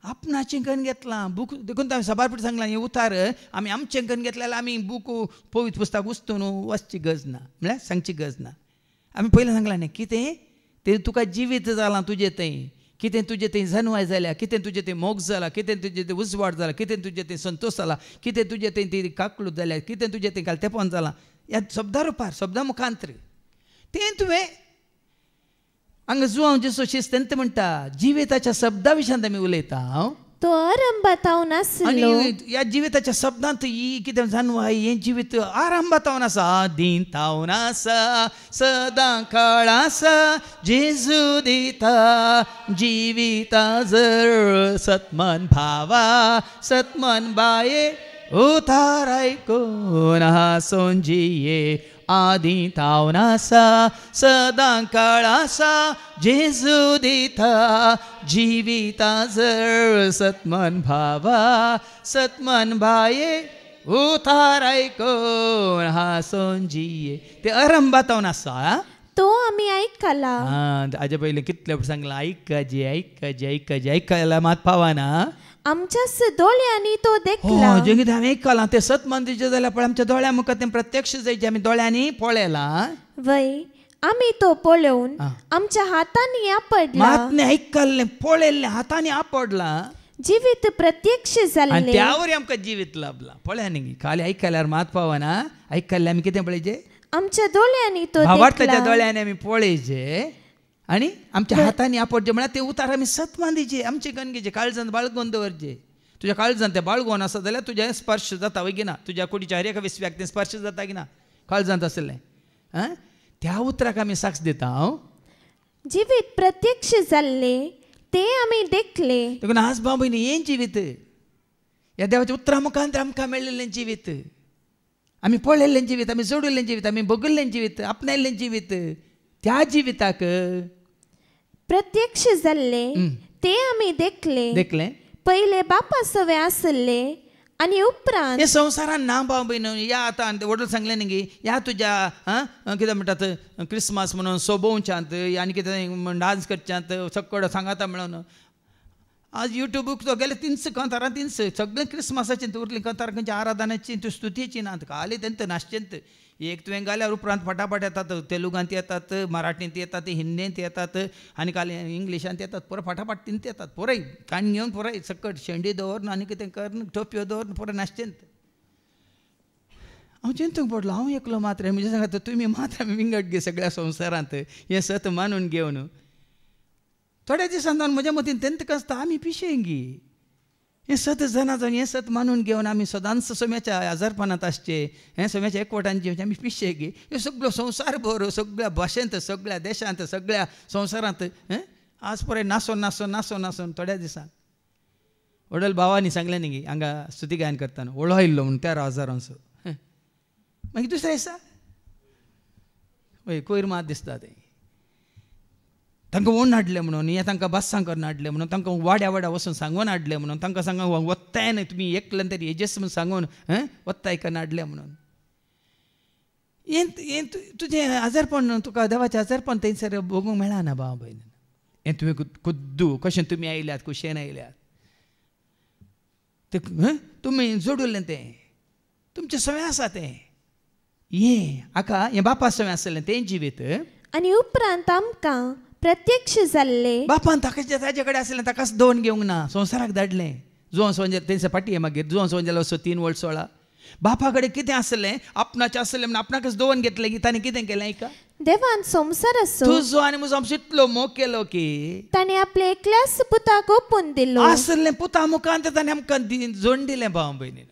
आपणाचें कन्न घेतलां बूक देखून हांवें सभारपीठ सांगलां हें उतार आमी आमचें कन्न घेतलें जाल्यार आमी बूक पवित्र पुस्तक उस्तून वचची गरज ना म्हळ्यार सांगची गरज ना आमी पयलें सांगलां न्ही कितें तें तुका जिवीत जालां तुजें थंय कितें तुजें तें जनवाय जाल्या कितें तुजें तें मोग जाला कितें तुजें तें उजवाड जाला कितें तुजें तें संतोश जाला कितें तुजें तें ती काकूळ जाल्या कितें तुजें तें घालतेपण जालां ह्या शब्दा रुपार शब्दा मुखांतर तें तुवें हांगा जुवांव जेसो शिस्त म्हणटा जिविताच्या शब्दा विशयांत आमी उलयता तो आरंभात हांव नासलो ह्या जिविताच्या शब्दांत ही कितें जानवाय हें जिवीत आरंभात हांव आसा आदीं तावन आसा सदां काळ आसा जेजू दिता जिविता जर सतमन भावा सतमन बाये उतार आयकून हांसून जिये आदीं तावन आसा सदां काळ आसा जेजू दिता जिविता जर सतमन भावा सतमन बाये उतार आयकून हांसून जिये ते आरंभात हांव आसा तो आमी आयकला हाजे पयलीं कितले सांगलां आयकाजी आयकाजी आयकाजी आयकला मात पावना आमच्याच दोळ्यांनी तो देखला जें कितें हांवें आयकलां तें सत मान दिवचें जाल्यार पळय आमच्या दोळ्या मुखार तें प्रत्यक्ष जायचें आमी दोळ्यांनी पळयलां वय आम्ही तो पळवून आ. आमच्या हातांनी आपडला मातने ऐकल्ले पळयल्ले हाताने आपडला जिवीत प्रत्यक्ष आणि जाल्ले त्यावर आमकां जिवीत लाभला पळया न्ही खाली आयकल्यार मात पावना आयकल्ले आमी कितें पळयचे आमच्या दोळ्यांनी तो भावार्थाच्या देखला. दोळ्याने आमी पळयचे आणि आमच्या हातांनी आपडचे म्हळ्यार ते उतार आमी सतमान दिचे आमचे गणगेचे काळजांत बाळगून दवरचे तुज्या काळजांत तें बाळगोवन आसा जाल्यार तुजें स्पर्श जाता वय गिना तुज्या कुडीच्या हर एका विस्व्याक तें स्पर्श जाता की ना काळजांत आसलें त्या उतराक आमी साक्ष दिता हांव जिवीत प्रत्यक्ष जाल्ले ते आमी देखले देखून आज भाव भयणी हें जिवीत ह्या देवाच्या उतरा मुखांतर आमकां मेळिल्लें जिवीत आमी पळयल्लें जिवीत आमी जोडिल्लें जिवीत आमी बगयल्लें जिवीत आपणायल्लें जिवीत त्या जिविताक प्रत्यक्ष जाल्ले ते आमी देखले देखलें पहिले बापा सवे आसले आणि उपरांत हे संवसारान ना भाव भयण या आतां वडील सांगलें न्ही ह्या तुज्या कितें म्हणटात क्रिसमस म्हणून सोबोवच्यांत आनी कितें डान्स करच्यांत सकड सांगाता म्हणून आज युट्यूबूक तो गेले 300 कंतारां 300 सगळें क्रिसमसाचें उरलीं कंतारां खंयच्या आराधनाची तूं स्तुतीची नात खाली तेंत नाश्चेंत एक तुवें घाल्यार उपरांत फटाफट येतात तेलुगांत येतात मराठींत येतात हिंदींत येतात आनी काल इंग्लिशांत येतात पुरो फटाफट तिंत येतात पुरय काण घेवन पुरय सकट शेंडी दवरन आनी कितें कर टोपयो दवरन पुरो नाश्चेंत हांव चिंतूंक पडलो हांव एकलो मात्र म्हणजे सांगात तुमी मात्र विंगड गे सगळ्या संवसारांत हें सत मानून घेवन थोड्या दिसांत म्हज्या मतीन तेंत कसता आमी पिशेंगी हें सत जाणा जावन हें सत मानून घेवन आमी सदांच सोम्याच्या आजारपणांत आसचे हें सोम्याच्या एकवटान जिवचे आमी पिशेंगी ह्यो सगळ्यो संवसार भर सगळ्या भाशेंत सगळ्या देशांत सगळ्या संवसारांत आज पळय नासोन नासोन नासोन नासोन थोड्या दिसांक वडील भावानी सांगलें न्ही हांगा स्तुती गायन करतना वळो आयिल्लो म्हणून 13,000 मागीर दुसऱ्या दिसा हय कोयर मात दिसता तें तांकां ओन हाडलें म्हणून हें तांकां बस्सां करून हाडलें म्हणून तांकां वाड्या वाड्या वचून सांगून हाडलें म्हणून तांकां सांगून वत्ताय न्हय तुमी एकल्यान तरी हेजेस म्हूण सांगून वत्ताय करून हाडलें म्हणून हें तुजें आजारपण तुका देवाचें आजारपण थंयसर भोगूंक मेळना भाव भयण हें तुवें खुद्दू कशें तुमी आयल्यात कुशेन आयल्यात तें तुमी जोडिल्लें तें तुमचें सवय आसा तें हें हाका हें बापा सवय आसलें तें जिवीत आणि उपरांत आमकां प्रत्यक्ष जाल्ले बापान ताजे कडेन आसलें ताकाच दोन घेवंक ना संवसाराक धाडलें जुवां सोंजे तेंचे पाटी मागीर जुवां सोंजेलो 3 वर्स 16 बापा कडेन कितें आसलें आपणाचें आसलें म्हण आपणाकच दोन घेतलें की ताणें कितें केलें का देवान संसार असो तुजो आनी म्हजो आमचो इतलो मोग केलो की ताणे आपले एकल्याच पुताक ओपून दिलो आसलें पुता मुखांत ताणें आमकां जोड दिलें भाव भयणीन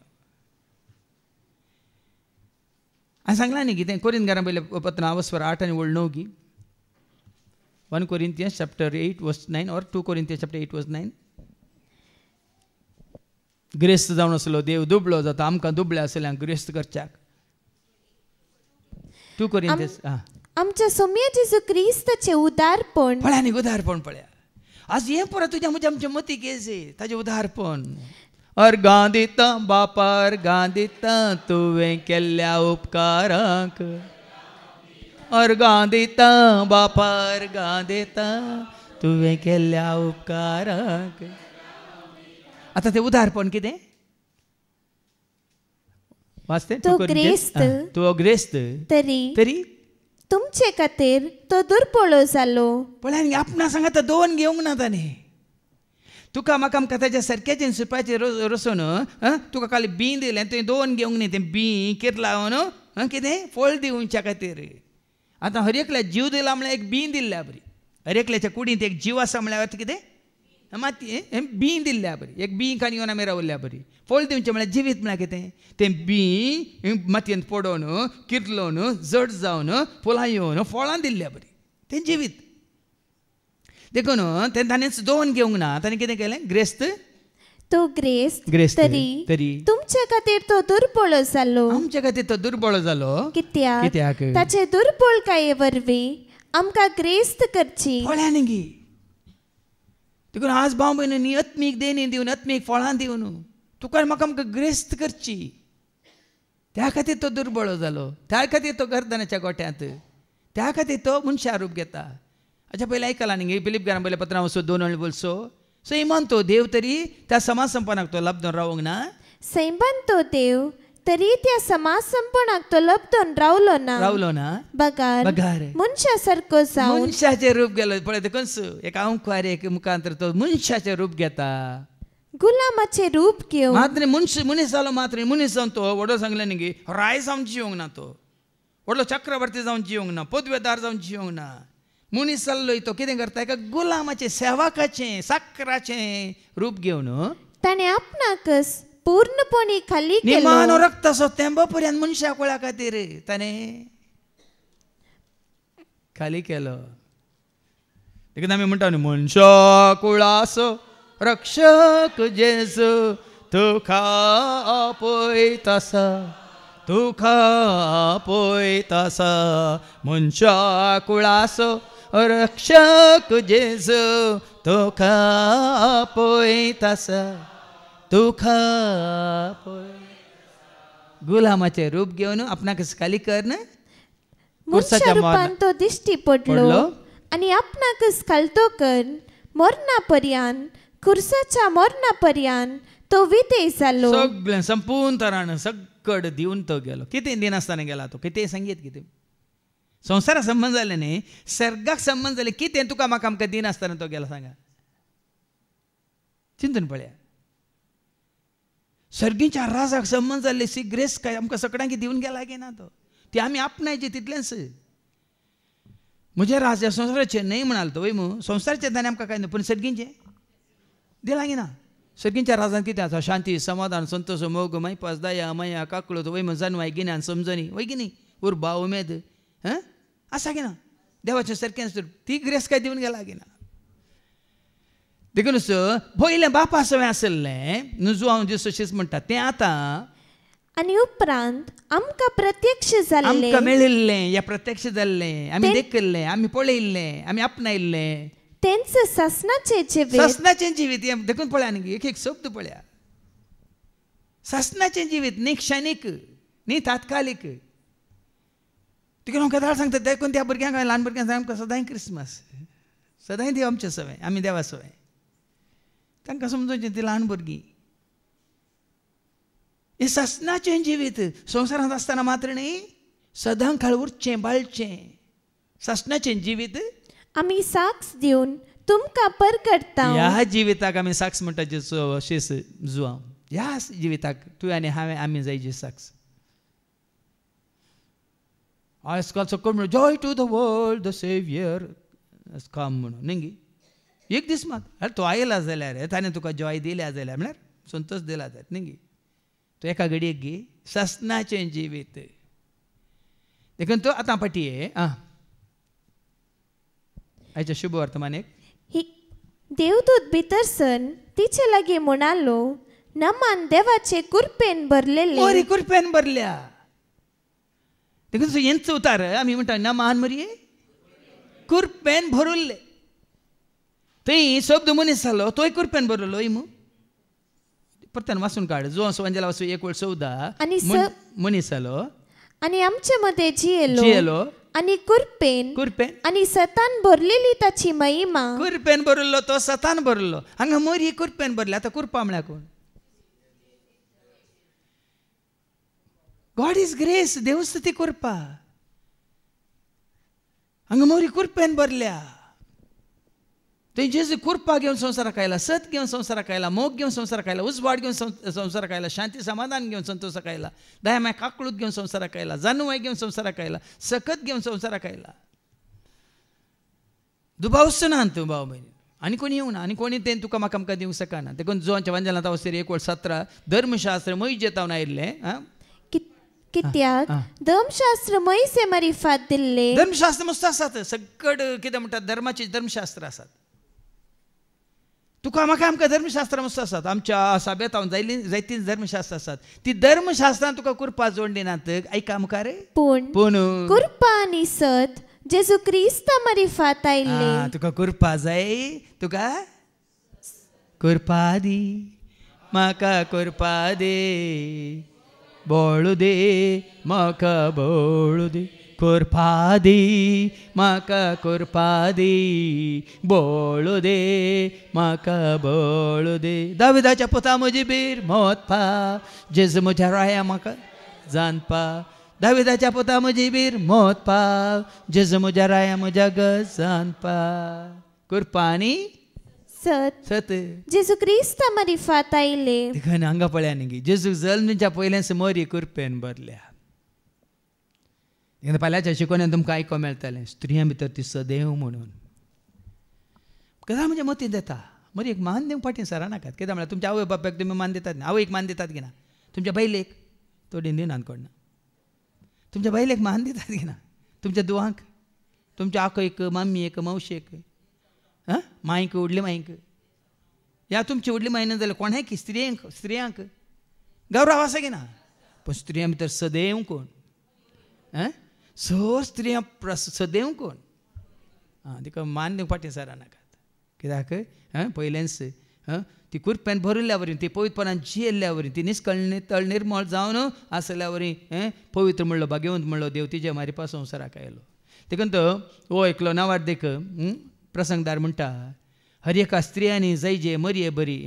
हांवें सांगलां न्ही कितें कोरिंथकारां पयलें पत्र 8 आनी 9 की 1 Corinthians chapter 8 verse 9 or 2 Corinthians chapter 8 verse 9 ग्रेस्त जावन आसलो देव दुबळो जाता आमकां दुबळे आसल्यांक ग्रेस्त करच्याक 2 Corinthians आमच्या सोम्या जेजू क्रिस्ताचे उदारपण पळया न्ही उदारपण पळया आज हें पळय तुज्या म्हज्या आमचे मती केजे ताजें उदारपण अर्गां दिता बापा अर्गां दिता तुवें केल्ल्या उपकाराक अर्गां दिता बापा अर्गां दिता तुवें केल्ल्या उपकाराक आतां तें उदारपण कितें वाचतें तो ग्रेस्त तो ग्रेस्त तरी तुमचे खातीर तो दुर्बळो जालो पळय न्ही आपणा सांगात दोन घेवंक ना ताणें तुका म्हाका आमकां ताच्या सारक्याचें सुपाचें रसून तुका खाली बीं दिलें तुवें दोन घेवंक न्ही तें बीं कितें लावन कितें फळ दिवच्या खातीर आतां हर एकल्या जीव दिला म्हळ्यार एक बीं दिल्ल्या बरी हर एकल्याच्या कुडींत एक जीव आसा म्हळ्यार कितें माती बीं दिल्ल्या बरी एक बीं कान येवन आमी रावल्ल्या बरी फळ दिवचें म्हळ्यार जिवीत म्हळ्यार कितें तें बीं मातयेंत पडोवन कितलोवन जड जावन फुलां येवन फळां दिल्ल्या बरी तें जिवीत देखून तें ताणें दोन घेवंक ना ताणें कितें केलें ग्रेस्त तो ग्रेस्त तरी तुमचे खातीर तो दुर्बळो जालो आमचे खातीर तो दुर्बळ जालो कित्याक ताचे दुर्बळकाये वरवीं आमकां ग्रेस्त करची फळां न्ही देखून आज भाव भयणी आत्मीक देणी दिवन आत्मीक फळां दिवन तुका म्हाका आमकां ग्रेस्त करची त्या खातीर तो दुर्बळ जालो त्या खातीर तो गर्दनाच्या गोठ्यांत त्या खातीर तो मनशा रूप घेता अच्छा पयलीं आयकलां न्ही फिलिपकारां पयल्या पत्रां वचो 2 बोलसो सैमान तो देव तरी त्या समाज संपन्नाक तो लाभून रावंक ना सैमान तो देव तरी त्या समाज संपणाक तो लपतोन रावलो ना बगार मनशासारको जावन मनशाचे रूप गेलो पळय ते कंस एक अंकार एक मुखांतर तो मनशाचे रूप घेता गुलामाचे रूप घेवन मात्र मनीस जालो मात्र मनीस जावन तो व्हडलो सांगले न्ही राय जावन जिवंक ना तो व्हडलो चक्रवर्ती जावन जिवंक ना पदवेदार जावन जिवंक ना मनीस जाल्लो तो कितें करता एका गुलामाचे सेवकाचे साकराचे रूप घेवन ताणें आपणाकच पूर्णपणे खाली केलो निमान रक्त असो तेंबा पर्यंत मनशा कोळा खातीर ताणें खाली केलो देखून आमी म्हणटा न्ही मनशा कुळासो रक्षक जेजू तुका आपयतासा मनशा कुळासो रक्षक जेजू तुका आपयतासा गुलामाचे रूप घेवन आपणाक खाली कर ना मनशा रूपान तो दिश्टी पडलो आनी आपणाकच खालतो कर मरणापर्यंत खुर्साच्या मरणापर्यंत तो विधेय जालो सगळें संपूर्ण तरान सगळं दिवन तो गेलो कितें दिनासतना गेला तो कितें सांगीत कितें संवसाराक संबंध जाले न्ही सर्गाक संबंध जाले कितें तुका म्हाका आमकां दिनासतना तो गेलो सांगा चिंतून पळया सर्गीच्या राजाक संबंध जाल्ले सी ग्रेस काय आमकां सगळ्यांक दिवन गेला गे ना तो ती आमी आपणायचे तितलेंच म्हजे राज संवसाराचे न्हय म्हणाल तो वय मू संवसाराचे दानी आमकां कांय ना पूण सर्गींचे दिला गे ना सर्गींच्या राजान कितें आसा शांती समाधान संतोश मोग मैपास दया मया काकळूत वय जानवाय गिन्यान समजणी वय गी न्ही उर्बा उमेद आसा गे ना देवाचें सारकें ती ग्रेस काय दिवन गेला गे ना देखून पयलें बापा सवय आसलें नुजू हांव अशीच म्हणटा तें आतां आनी उपरांत आमकां प्रत्यक्ष जाल्लें आमकां मेळिल्लें या प्रत्यक्ष जाल्लें आमी देखिल्लें आमी पळयिल्लें आमी आपणायिल्लें तेंच सासणाचें जिवीत देखून पळया न्ही एक एक शब्द पळया सासणाचें जिवीत न्ही क्षणीक न्ही तात्कालीक तिका हांव केदार सांगता देखून त्या भुरग्यांक ल्हान भुरग्यांक आमकां सदांय क्रिसमस सदांय देव आमचे सवय आमी देवा सवय तांकां समजोवचें ती ल्हान भुरगीं हें सासणाचें जिवीत संवसारांत आसतना मात्र न्ही सदां काळ उरचें बाळचें सासणाचें जिवीत आमी साक्ष दिवन तुमकां परगडता ह्या जिविताक आमी साक्ष म्हणटा जेचो अशेंच जुवांव ह्या जिविताक तुवें आनी हांवें आमी जाय जी साक्ष आयज कालचो कोण म्हणून joy to the world the saviour come म्हणून न्ही एक दीस मात तो आयला जाल्यार ताणें तुका जॉय दिल्या जाल्यार म्हळ्यार संतोश दिला जाल्यार न्ही तूं एका घडयेक गी सासणाचें जिवीत देखून तो आतां पटये आयच्या शुभ वर्तमानेक देवदूत भितर सन तिचे लागीं म्हणालो नमान देवाचे कृपेन भरलेले बरी कृपेन भरल्या देखून हेंच उतार आमी म्हणटा नमान मरये कृपेन भरुल्ले थंय शब्द मनीस जालो तोय कृपेन भरलो इमू परतन वाचून काड जो वंजला वाचू 1:14 मनीस जालो आनी आमचे मध्ये जियेलो आनी कुरपेन आनी सतान भरलेली ताची महिमा कुरपेन भरलो तो सतान भरलो हांगा मोरी कुरपेन भरली आतां कुरपा म्हळ्यार कोण गॉड इज ग्रेस देवच ती कुरपा हांगा मोरी कुरपेन भरल्या थंय जेजू कुरपा घेवन संवसाराक आयला सत घेवन संवसाराक आयला मोग घेवन संवसाराक आयला उजवाड घेवन संवसाराक आयला शांती समाधान घेवन संतोशाक आयला दया माय काकळूत घेवन संवसाराक आयला जानवाय घेवन संवसाराक आयला सकत घेवन संवसाराक आयला दुबावच ना तूं भाव भयणी आनी कोणी येवना आनी कोणी तें तुका म्हाका आमकां दिवंक शकना देखून जोच्या वंजलांत अवसर 1:17 धर्मशास्त्र मयजेतावन आयिल्लें कित्याक धर्मशास्त्र मयसे मारिफात दिल्ले धर्मशास्त्र मस्त आसात सगळं कितें म्हणटात धर्माची धर्मशास्त्र आसात तुका म्हाका आमकां धर्मशास्त्र मस्त आसात आमच्या सभेत हांव जायतीं धर्मशास्त्र आसात ती धर्मशास्त्रान तुका कुरपा जोड दिनात ऐका मुखार पूण कुरपा आनी सत जेजू क्रिस्ता मारिफात आयिल्ले तुका कुरपा जाय तुका कुरपा दी म्हाका कुरपा दे बोळू दे म्हाका बोळू दे कुरपा दी म्हाका कुरपा दी बोळू दे म्हाका बोळू दे दाविदाच्या पुता म्हजी बीर मोत पा जेजू म्हज्या राया म्हाका जान पाव दाविदाच्या पोता म्हजी बीर मोत पाव जेजू म्हज्या राया म्हज्या गजान पाव कृपा आनी सत जेजू क्रिस्त आमारी फात आयले देखून हांगा पळया न्ही जेजू जल्मच्या पयल्याच मरी कृपेन भरल्या फाल्यांच्या शिकोवण्यान तुमकां आयको मेळटलें स्त्रियां भितर ती सदैव म्हणून गजाल म्हणजे मतीन देता मरी एक मान दिवंक फाटीं सरा नाकात कित्याक म्हळ्यार तुमच्या आवय बापायक तुमी मान दितात न्ही आवयक मान दितात की ना तुमच्या बायलेक तोडीन दिनात कोणना तुमच्या बायलेक मान दितात की ना तुमच्या दुवांक तुमच्या आकयक माम्मीक मावशेक मांयक व्हडली मांयक या तुमची व्हडली मांय ना जाल्यार कोणाक स्त्रियांक गौरव आसा की ना पूण स्त्रियां भितर सदैव कोण स्त्रियां सदैव कोण तिका मान दिवंक फाटीं सरा नाकात कित्याक पयलेंच ती कुरपेन भरिल्ल्या वरी ती पवित्रपणान जियेल्ल्या वरी ती निर्मळ जावन आसल्या वरी पवित्र म्हणलो भाग्यवंत म्हणलो देव तिजे मारिपा संवसाराक आयलो देखून तो हो एकलो नावार देख प्रसंगदार म्हणटा हर एका स्त्रियांनी जायजे मरये बरी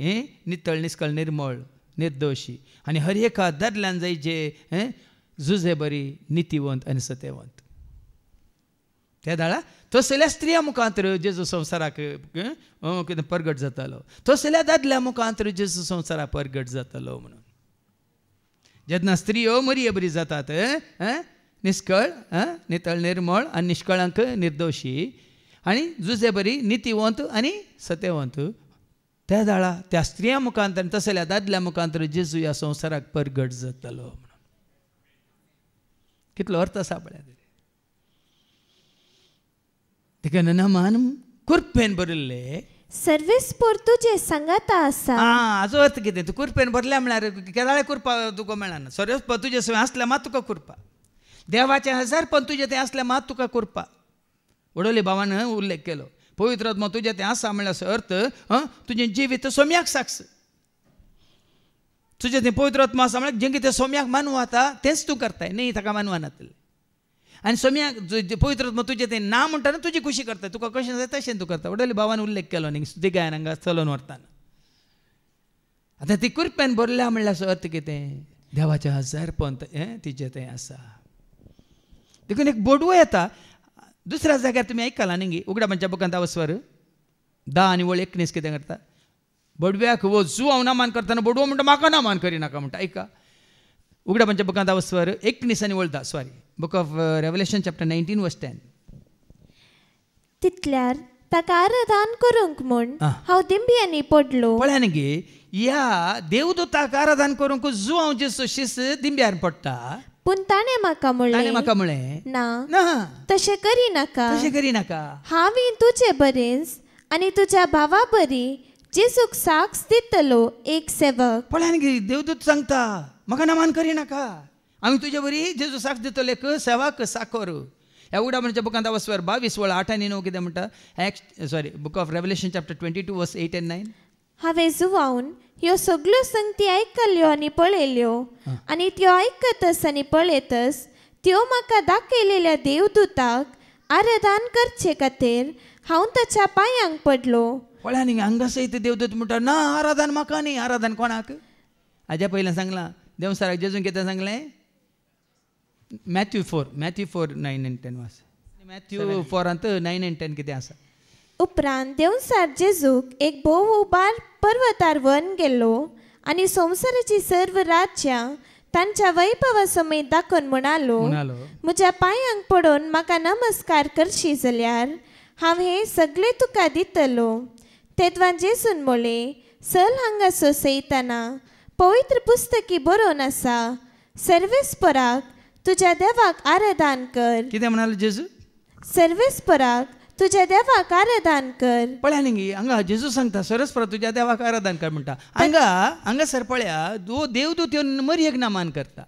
नितळ निस्कळ निर्मळ निर्दोशी आनी हर एका दादल्यान जायजे झुजे बरी नितीवंत आनी सत्यवंत त्या दाळा तसल्या स्त्रिया मुखांतर जेजू संवसाराक कितें परगट जातालो तसल्या दादल्या मुखांतर जेजू संवसाराक परगट जातालो म्हणून जेन्ना स्त्रियो मरये बरी जातात निस्कळ नितळ निर्मळ आनी निश्कळांक निर्दोशी आनी जुजे बरी नितीवंत आनी सत्यवंत त्या दाळा त्या स्त्रिया मुखांतर तसल्या दादल्या मुखांतर जेजू ह्या संवसाराक परगट जातालो म्हणून कितलो अर्थ आसा पळय देखून नमान कुरपेन भरिल्ले सर्वेस्पर तुजे सांगाता आसा हाजो अर्थ कितें तूं कुरपेन भरल्या म्हळ्यार केदाळे कुरपा तुका मेळना सर्वेस्पर तुजे सवय आसल्या मात तुका कुरपा देवाचें हजारपण तुजें तें आसल्या मात तुका कुरपा वडोली भावान उल्लेख केलो पवित्र आत्मा तुजें तें आसा म्हळ्यार अर्थ तुजें जिवीत सोम्याक साक्ष तुजें तें पवित्र आत्मा आसा म्हळ्यार जें कितें सोम्याक मानू आता तेंच तूं करताय न्ही ताका मानवानातलें आनी सोम्याक पवित्र आत्मा तुजें तें ना म्हणटा तुजी खुशी करता तुका कशें जाय तशें तूं करता वडोली भावान उल्लेख केलो न्ही स्तुती गायन हांगा चलोवन व्हरताना आतां ती कुरपेन भरल्या म्हणल्यार अर्थ कितें देवाचें हजारपण तिजें तें आसा देखून एक बोडवो येता दुसऱ्या जाग्यार तुमी आयकलां न्ही उगडापांच्या बुकांत आवस्वर 10 आनी 19 कितें करता बोडव्याक वो जू हांव नामान करतना बोडवो म्हणटा म्हाका नामान करिनाका म्हणटा आयका उगडापांच्या बुकांत आवस्वर 19 आनी 10 sorry book of revelation chapter 19 वर्स 10 तितल्यार ताका आराधन करूंक म्हूण हांव दिंब्यांनी पडलो पळया न्ही ह्या देवदूताक आराधन करूंक जू हांव जेसो शिस दिंब्यार पडटा पूण ताणें म्हाका म्हणलें ना तशें करिनाका हांवें तुजे बरेंच आनी तुज्या भावा बरी जेजूक साक्ष दितलो एक सेवक पळया न्ही देवदूत सांगता म्हाका नामान करिनाका हांवें तुजे बरी जेजू साक्ष दितलो एक सेवक साकोर ह्या उगडापांच्या बुकांत आवस्वर 22 वळा 8 आनी 9 कितें म्हणटा sorry book of revelation chapter 22 वर्स 8 and 9 हांवें जुवावन ह्यो सगळ्यो संगती आयकल्यो आनी पळयल्यो आनी त्यो आयकतस आनी पळयतस त्यो म्हाका दाखयलेल्या देवदूताक आराधन करचे खातीर हांव ताच्या पांयांक पडलो पळया न्ही हांगा सयत देवदूत म्हणटा ना आराधन म्हाका न्ही आराधन कोणाक हाज्या पयलें सांगलां देवसाराक जेजून कितें सांगलें मॅथ्यू 4 9 and 10 वास मॅथ्यू 4 9 and 10 कितें आसा उपरांत देवसार जेजूक एक भोव उबार पर्वतार व्हरून गेलो आनी संवसाराची सर्व राज्यां तांच्या वैभवा समेत दाखोवन म्हणालो म्हज्या पांयांक पडोवन म्हाका नमस्कार करशी जाल्यार हांव हे सगळे तुका दितलो तेदवान जेजून म्हळें सल हांगासर सयतना पवित्र पुस्तकी बरोवन आसा सर्वेस्पराक तुज्या देवाक आराधन कर कितें म्हणालो जेजू सर्वेस्पराक तुज्या देवाक आराधन कर पळया न्ही हांगा जेजू सांगता सर्वेस्पर तुज्या देवाक आराधन कर म्हणटा हांगा सर पळया देवदूत येवन मरयेक नामान करता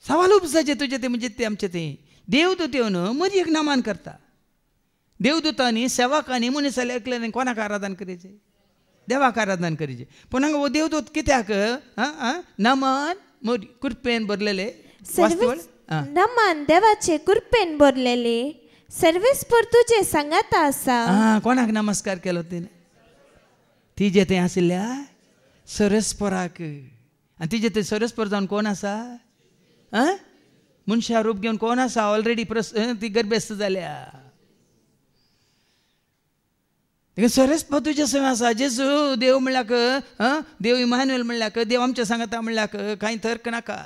सवाल उपसाचे तुजें तें म्हणजे तें आमचें तें देवदूत येवन मरयेक नामान करता देवदूतांनी सेवकांनी मनीसाले एकल्यान कोणाक आराधन करीचें देवाक आराधन करीचें पूण हांगा हो देवदूत कित्याक नामान कुरपेन भरलेले नमान देवाचे कुरपेन भरलेले सर्वेस्पर तुजे सांगाता आसा कोणाक नमस्कार केलो तिने तिजे तें आशिल्ल्या सर्वेस्पराक आनी तिजे थंय सरस्पर जावन कोण आसा मनशा रूप घेवन कोण आसा ऑलरेडी ती गर्भस्थ जाल्या सरस्पर तुजे सवय आसा जेजू देव म्हणल्याक देव इमान्युएल म्हणल्याक देव आमच्या सांगता म्हणल्याक कांय तर्क नाका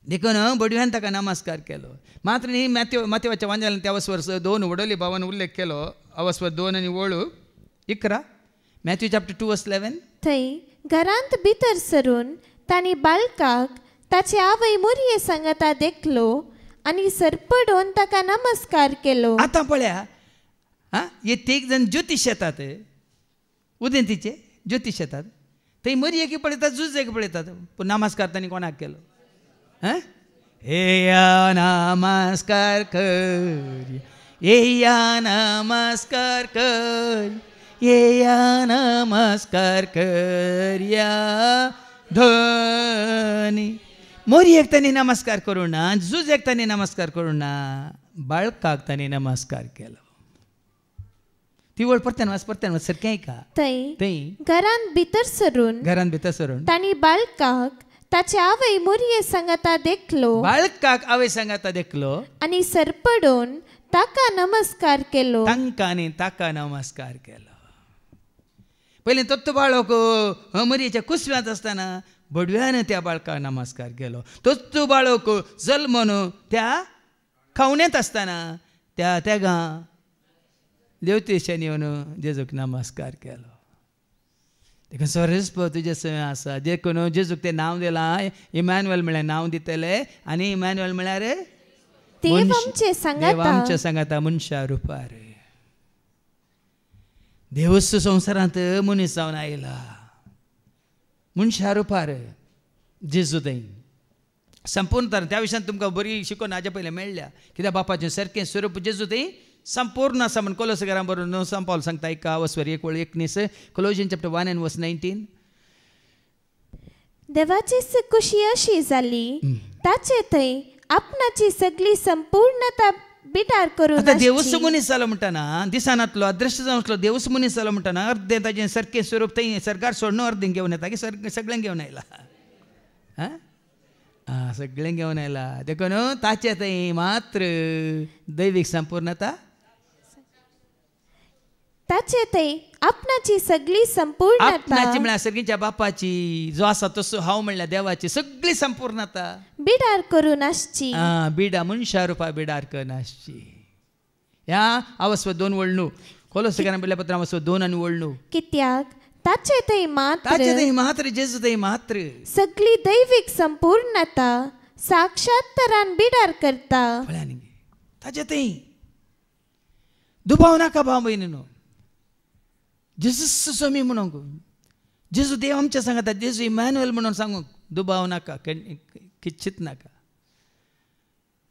देखून बडव्यान ताका नमस्कार केलो मात्र न्ही माथेवाच्या वांजाल्यान त्या अवस्वर 2 वडोली भावान उल्लेख केलो अवस्वर 2 आनी वळू 11 मॅथ्यू चॅप्टर 2:11 थंय घरांत भितर सरून तांणी बाळकाक ताचे आवय मोरये सांगता देखलो आनी सरपडोवन ताका नमस्कार केलो आतां पळया हे तीग जण ज्योतिश येतात उदेंतीचे ज्योतिश येतात थंय मोरयेक पळयतात जुजेक पळयतात पूण नमस्कार तांणी कोणाक केलो या नमस्कार कर या नमस्कार कर या नमस्कार कर या धनी मोरयेक तांणी नमस्कार करूं ना जुजेक तांणी नमस्कार करूं ना बाळकाक तांणी नमस्कार केलो ती वळ परत्यान वाच सारकें का थंय घरांत भितर सरून तांणी बाळकाक ताचे आवय मोरये सांगता देखलो बाळकाक आवय सांगता देखलो आनी सरपडोवन ताका नमस्कार केलो ताका नमस्कार केलो पयलीं तो बाळक मोरयेच्या कुसव्यांत आसतना बडव्यान त्या बाळकाक नमस्कार केलो तो बाळक जल्मन त्या खावण्यांत आसतना त्या तेगा देवतेशान येवन जेजूक नमस्कार केलो देखून सरस्पर तुजे सवय आसा देखून जेजूक तें नांव दिलां इमॅन्युएल म्हळ्यार नांव दितले आनी इमॅन्युएल म्हळ्यार देव आमचे सांगता मनशा रुपार देवच संवसारांत मनीस जावन आयला मनशा रुपार जेजू थंय संपूर्ण तरेन त्या विशयान तुमकां बरी शिकून हाजे पयलें मेळ्ळ्या कित्याक बापाचें सारकें स्वरूप जेजू थंय संपूर्ण आसा म्हण कोलोसाकारां बरोवन सान पावल सांगता एका वस्वर 1:19 कोलोसियन्स चॅप्टर 1 and verse 19 देवाची खुशी अशी जाली ताचे थंय आपणाची सगळी संपूर्णता बिटार करून आतां देवच मनीस जालो म्हणटाना दिसानांतलो अदृश्य जावंसलो देवच मनीस जालो म्हणटाना अर्दें ताजें सारकें स्वरूप थंय सरकार सोडून अर्दें घेवन येता की सगळें घेवन आयला सगळें घेवन आयला देखून ताचे थंय मात्र दैवीक संपूर्णता ताचे थंय आपणाची सगळी संपूर्णता आपणाची म्हळ्यार सगळींच्या बापाची जो आसा तसो हांव म्हणल्यार देवाची सगळी संपूर्णता बिडार करून आसची बिडा मनशा रुपा बिडार करून आसची ह्या अवस्व 2 वळणू कोलोसाकारां बरयल्ल्या पत्रांत अवस्व 2 आनी वळणू कित्याक ताचे थंय मात्र जेजू थंय मात्र सगळी दैवीक संपूर्णता साक्षात्तरान बिडार करता ताचे थंय दुबाव नाका भाव भयणीनो जेजू स्वामी म्हणूंक जेजू देव आमच्या सांगता जेजू इमॅन्युएल म्हणून सांगूंक दुबाव नाका किंचित नाका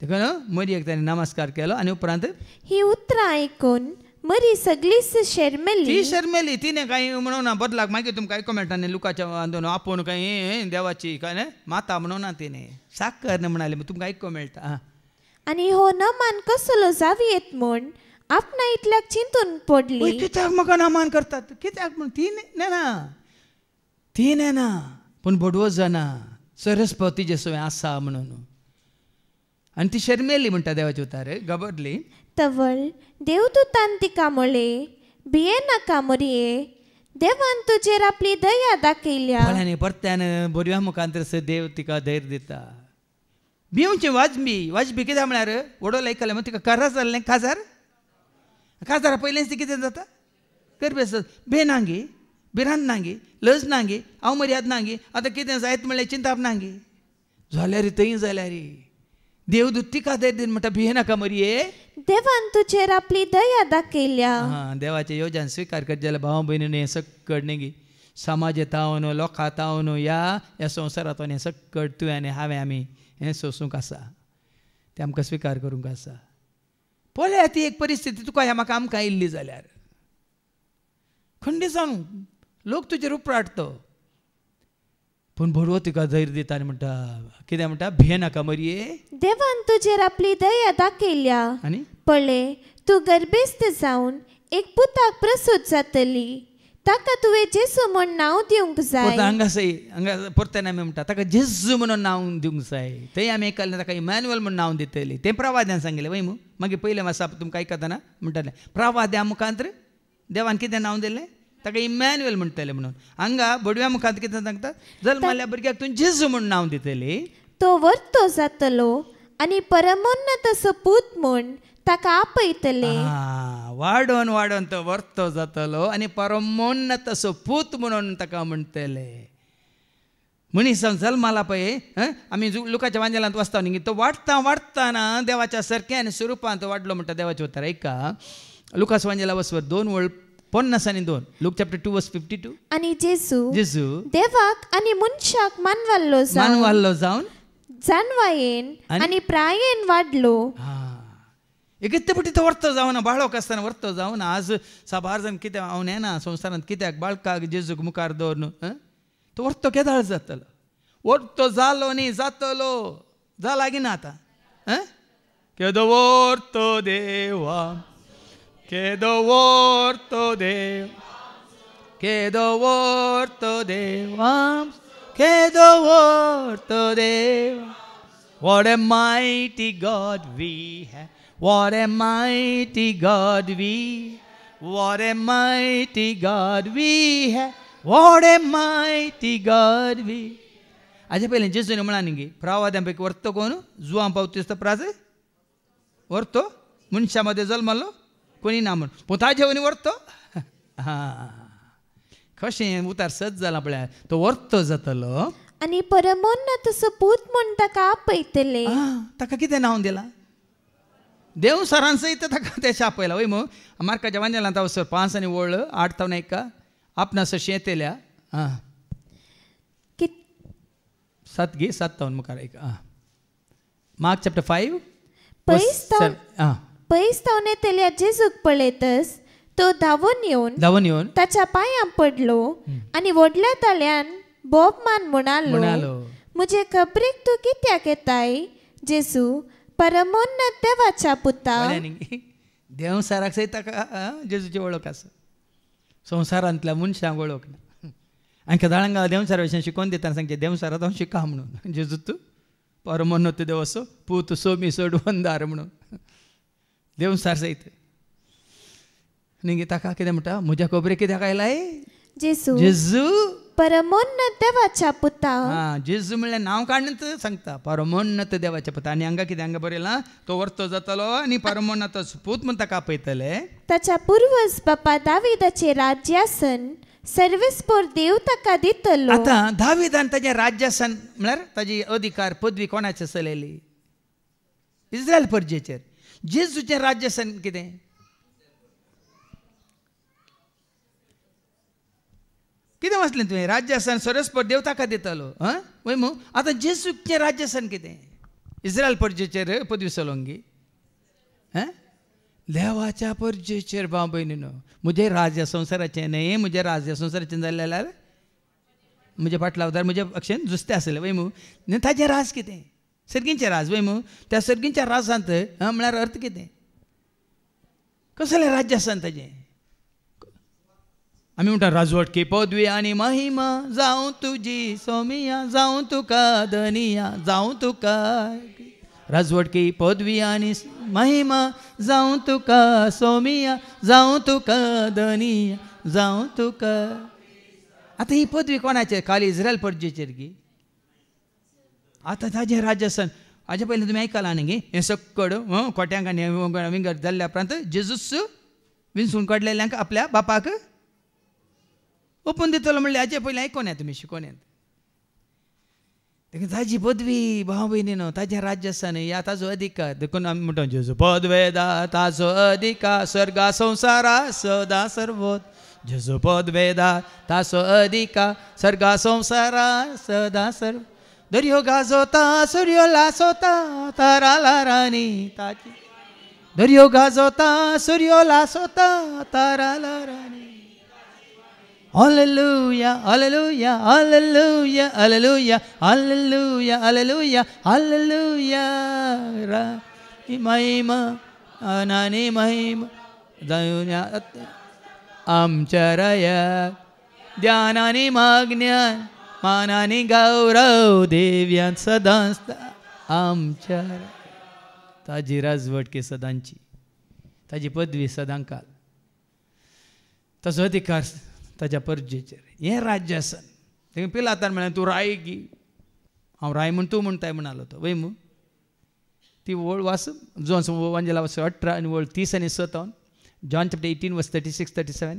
देखून मोरयेक ताणें नमस्कार केलो आनी उपरांत ही उतरां आयकून मरी सगळीच शर्मेली तिने काही म्हणून ना बदलाक मागीर तुमकां आयको मेळटा न्ही लुकाच्या आंदोलन आपूण काही देवाची काय न्ही माता म्हणून ना तिने साकर न्ही म्हणाले तुमकां आयको मेळटा आनी हो नमान कसलो जावयेत म्हूण आपणा इतल्याक चिंतून पडली कित्याक म्हाका नमान करतात कित्याक म्हूण ती नेना पूण बडवो जाणा सरस्वतीचे सवय आसा म्हणून आनी ती शर्मेली म्हणटा देवाचे उतार घबरली तवळ देवदूतान तिका म्हळे भिये नाका मोरये देवान तुजेर आपली दया दाखयल्या परत्यान बरव्या मुखांतर देव तिका धैर्य दिता भिवचें वाजबी कित्याक म्हळ्यार वडोल आयकलें तिका काजार जाल्लें काजारा पयलेंच ती कितें जाता करबेस बेनांगी भिरांत नांगी लज नांगी हांव मर्याद नांगी आतां कितें जायत म्हणल्यार चिंताप नांगी जाल्यार थंय जाल्यार देवदूत तिका धैर्य म्हणटा भिये नाका मरये देवान तुजेर आपली दया दाखयल्या देवाचे योजन स्वीकार करत जाल्यार भाव भयणीन हें सकट न्ही समाजांत हांव लोकांत हांव ह्या संवसारांत हें सकट तुवें आनी हांवें आमी हें सोसूंक आसा तें आमकां स्वीकार करूंक आसा पळय ती एक परिस्थिती तुका ह्या म्हाका आमकां आयिल्ली जाल्यार खंडी जावन लोक तुजेर उपराटतो पूण बडवो तुका धैर्य दिता आनी म्हणटा कितें म्हणटा भिये नाका मरये देवान तुजेर आपली दया दाखयल्या आनी पळय तूं गर्भेस्त जावन एक पुताक प्रसूत जातली ताका तुवें जेसू म्हूण नांव दिवंक जाय. हांगासय हांगा परतून आमी म्हणटा ताका जेजू म्हणून नांव दिवंक जाय. थंय आमी आयकलें ताका इमॅन्युअल म्हणून नांव दितली. तें प्रवाद्यान सांगिल्लें वय मू. मागीर पयलें मातसो तुमकां आयकतना म्हणटालें प्रवाद्या मुखांतर देवान कितें नांव दिलें ताका इमॅन्युअल म्हणटलें म्हणून. हांगा बडव्या मुखांत कितें सांगता जल्माल्या भुरग्याक तुवें जेजू म्हणून नांव दितली. तो वर्तो जातलो आनी परमोन्नत असो पूत म्हूण ताका आपयतले. वाडोवन वाडोवन तो वर्तो जातलो आनी परमोन्नत असो पूत म्हणून ताका म्हणटले. मनीस जल्माला पळय आमी लुकाच्या वांजेलांत वाचता न्ही तो वाडटा वाडटाना देवाच्या सारक्या स्वरुपांत वाडलो म्हणटा देवाचे उतर. ऐका लुकास वांजेला वचवर 2:50 लूक चॅप्टर 2:52. आनी जेजू जेजू देवाक आनी मनशाक मानवाल्लो जावन जाणवायेन आनी प्रायेन वाडलो. एकिते पटी तो वर्तो जावन बाळोक आसतना वर्तो जावन आज साबार जाण कित्याक हांव नेना संवसारांत कित्याक बाळकाक जेजूक मुखार दवरून तो वर्तो केदाळ जातलो. वर्तो जालो न्ही जातलो जाला गी ना आतां. केदो वर्तो देवा केदो वर्तो देव केदो वर्तो देवा केदो वर्तो देवा. What a mighty God we have. What a mighty God we have. What a mighty God we have. What a mighty God we. हाजे पयलीं जेजून म्हणा न्ही प्रवाद्यां पैकी वर्तो कोण जुवां पावतीस प्राज वर्तो मनशा मध्ये जल्मलो कोणी ना म्हण पूण ताजे वनी वर्तो. कशें उतार सज जाला पळय तो वर्तो जातलो आनी परमोन्नत असो पूत म्हूण ताका आपयतले. ताका कितें नांव दिलां देव सरान सयत ताका तें आपयलां वय मू. मार्काच्या वांजेलांत वचर 5 आनी 8 तावन एका आपणास शेतेल्या 7 तावन मुखार एका मार्क चॅप्टर 5. पयस तावन येतल्या जेजूक पळयतच तो धांवून येवन ताच्या पांयां पडलो आनी व्हडल्या ताळ्यान बोबमान म्हणालो म्हजे खबरेक तूं कित्याक येताय जेजू परमोन्नत देवाच्या पुता. देव साराक सयत ताका जेजूची वळख आसा संवसारांतल्या मनशांक वळख ना. हांकां दाळंगा देवसारा विशयी शिकोवन दितना सांगचे देवसारांत हांव शिका म्हणून जेजू तूं परमोन्नत देव असो पूत सोमी सोडवंदार म्हणून देवसार सयत न्ही ताका कितें म्हणटा म्हज्या खबरेक कित्याक आयलाय जेजू जेजू परमोन्नत देवाच्या पुता. जेजू म्हणल्यार नांव काडून सांगता परमोन्नत देवाच्या पुता. आनी हांगा कितें हांगा बरयलां तो वर्तो जातलो आनी परमोन्नत पूत म्हण ताका आपयतले. ताच्या पुर्वज बापा दाविदाचें राज्यासन सर्वेस्पोर देव ताका दितलो. आतां दाविदान ताजें राज्यासन म्हळ्यार ताजी अधिकार पदवी कोणाचेर चलयली इस्रायल परजेचेर. जेजूचें राज्यासन कितें कितें वाचलें तुवें राज्यासन सरस्पर देव ताका दितलो वय मू. आतां जेजूचें राज्यासन कितें इस्रायल परजेचेर पदवी चलोवंगी देवाच्या परजेचेर भाव भयणीनो. म्हजें राज्य संवसाराचें न्हय म्हजें राज्य संवसाराचें जालें जाल्यार म्हजे पाटलावदार म्हजे अक्षेन जुस्तें आसलें वय मू. ताजें राज कितें सर्गींचें राज वय मू. त्या सर्गींच्या राजांत म्हळ्यार अर्थ कितें कसलें राज्य आसा ताजें. आमी म्हणटा राजवटकी पदवी आनी महिमा जावं तुजी सोमिया जावं तुका धनिया जावं तुका राजवटकी पदवी आनी महिमा जावं तुका सोमिया जावं तुका धनिया जावं तुका. आतां ही पदवी कोणाचेर खाली इस्रायल परजेचेर गी. आतां ताजें राज्यासन हाजे पयलीं तुमी आयकलां न्ही हें सक्कड कोट्यांक आनी विंगड जाल्ल्या उपरांत जेजूस विंचून काडलेल्यांक आपल्या बापाक ओपून दितलो म्हणलें हाजे पयलीं आयकोन येता तुमी शिकोन येता. देखून ताजी पदवी भाव भयणीनो ताजें राज्य आसा न्ही ह्या ताजो अधिकार देखून आमी म्हणटा जेजू पदवेदा ताजो अधिकार स्वर्गा संवसारा सदा सर्वोत. जेजू पदवेदा ताजो अधिकार स्वर्गा संवसारा सदा सर्व. दर्यो गाजोता सूर्यो लासोता तारा लारांनी ताची दर्यो गाजोता सूर्यो लासोता तारा लारांनी. Hallelujah, hallelujah, hallelujah, hallelujah, hallelujah, hallelujah, hallelujah. Mahima, anani mahima, dayunya. आमच्या रायाक ध्यानानी मागण्या मानानी गौरव देव्यान सदांच आमच्या ताजी राजवटके सदांची ताजी पदवी सदांकाल ताजो अधिकार ताज्या परजेचेर हें राज्य आसन तें पिलातान म्हळें तूं राय की हांव राय म्हण तूं म्हणटाय म्हणालो तो वय मू ती वळ वास जॉन्स वांजेला वास 18 आनी वळ 30 आनी 17 जॉन चॅप्टर 18 वर्स 36-37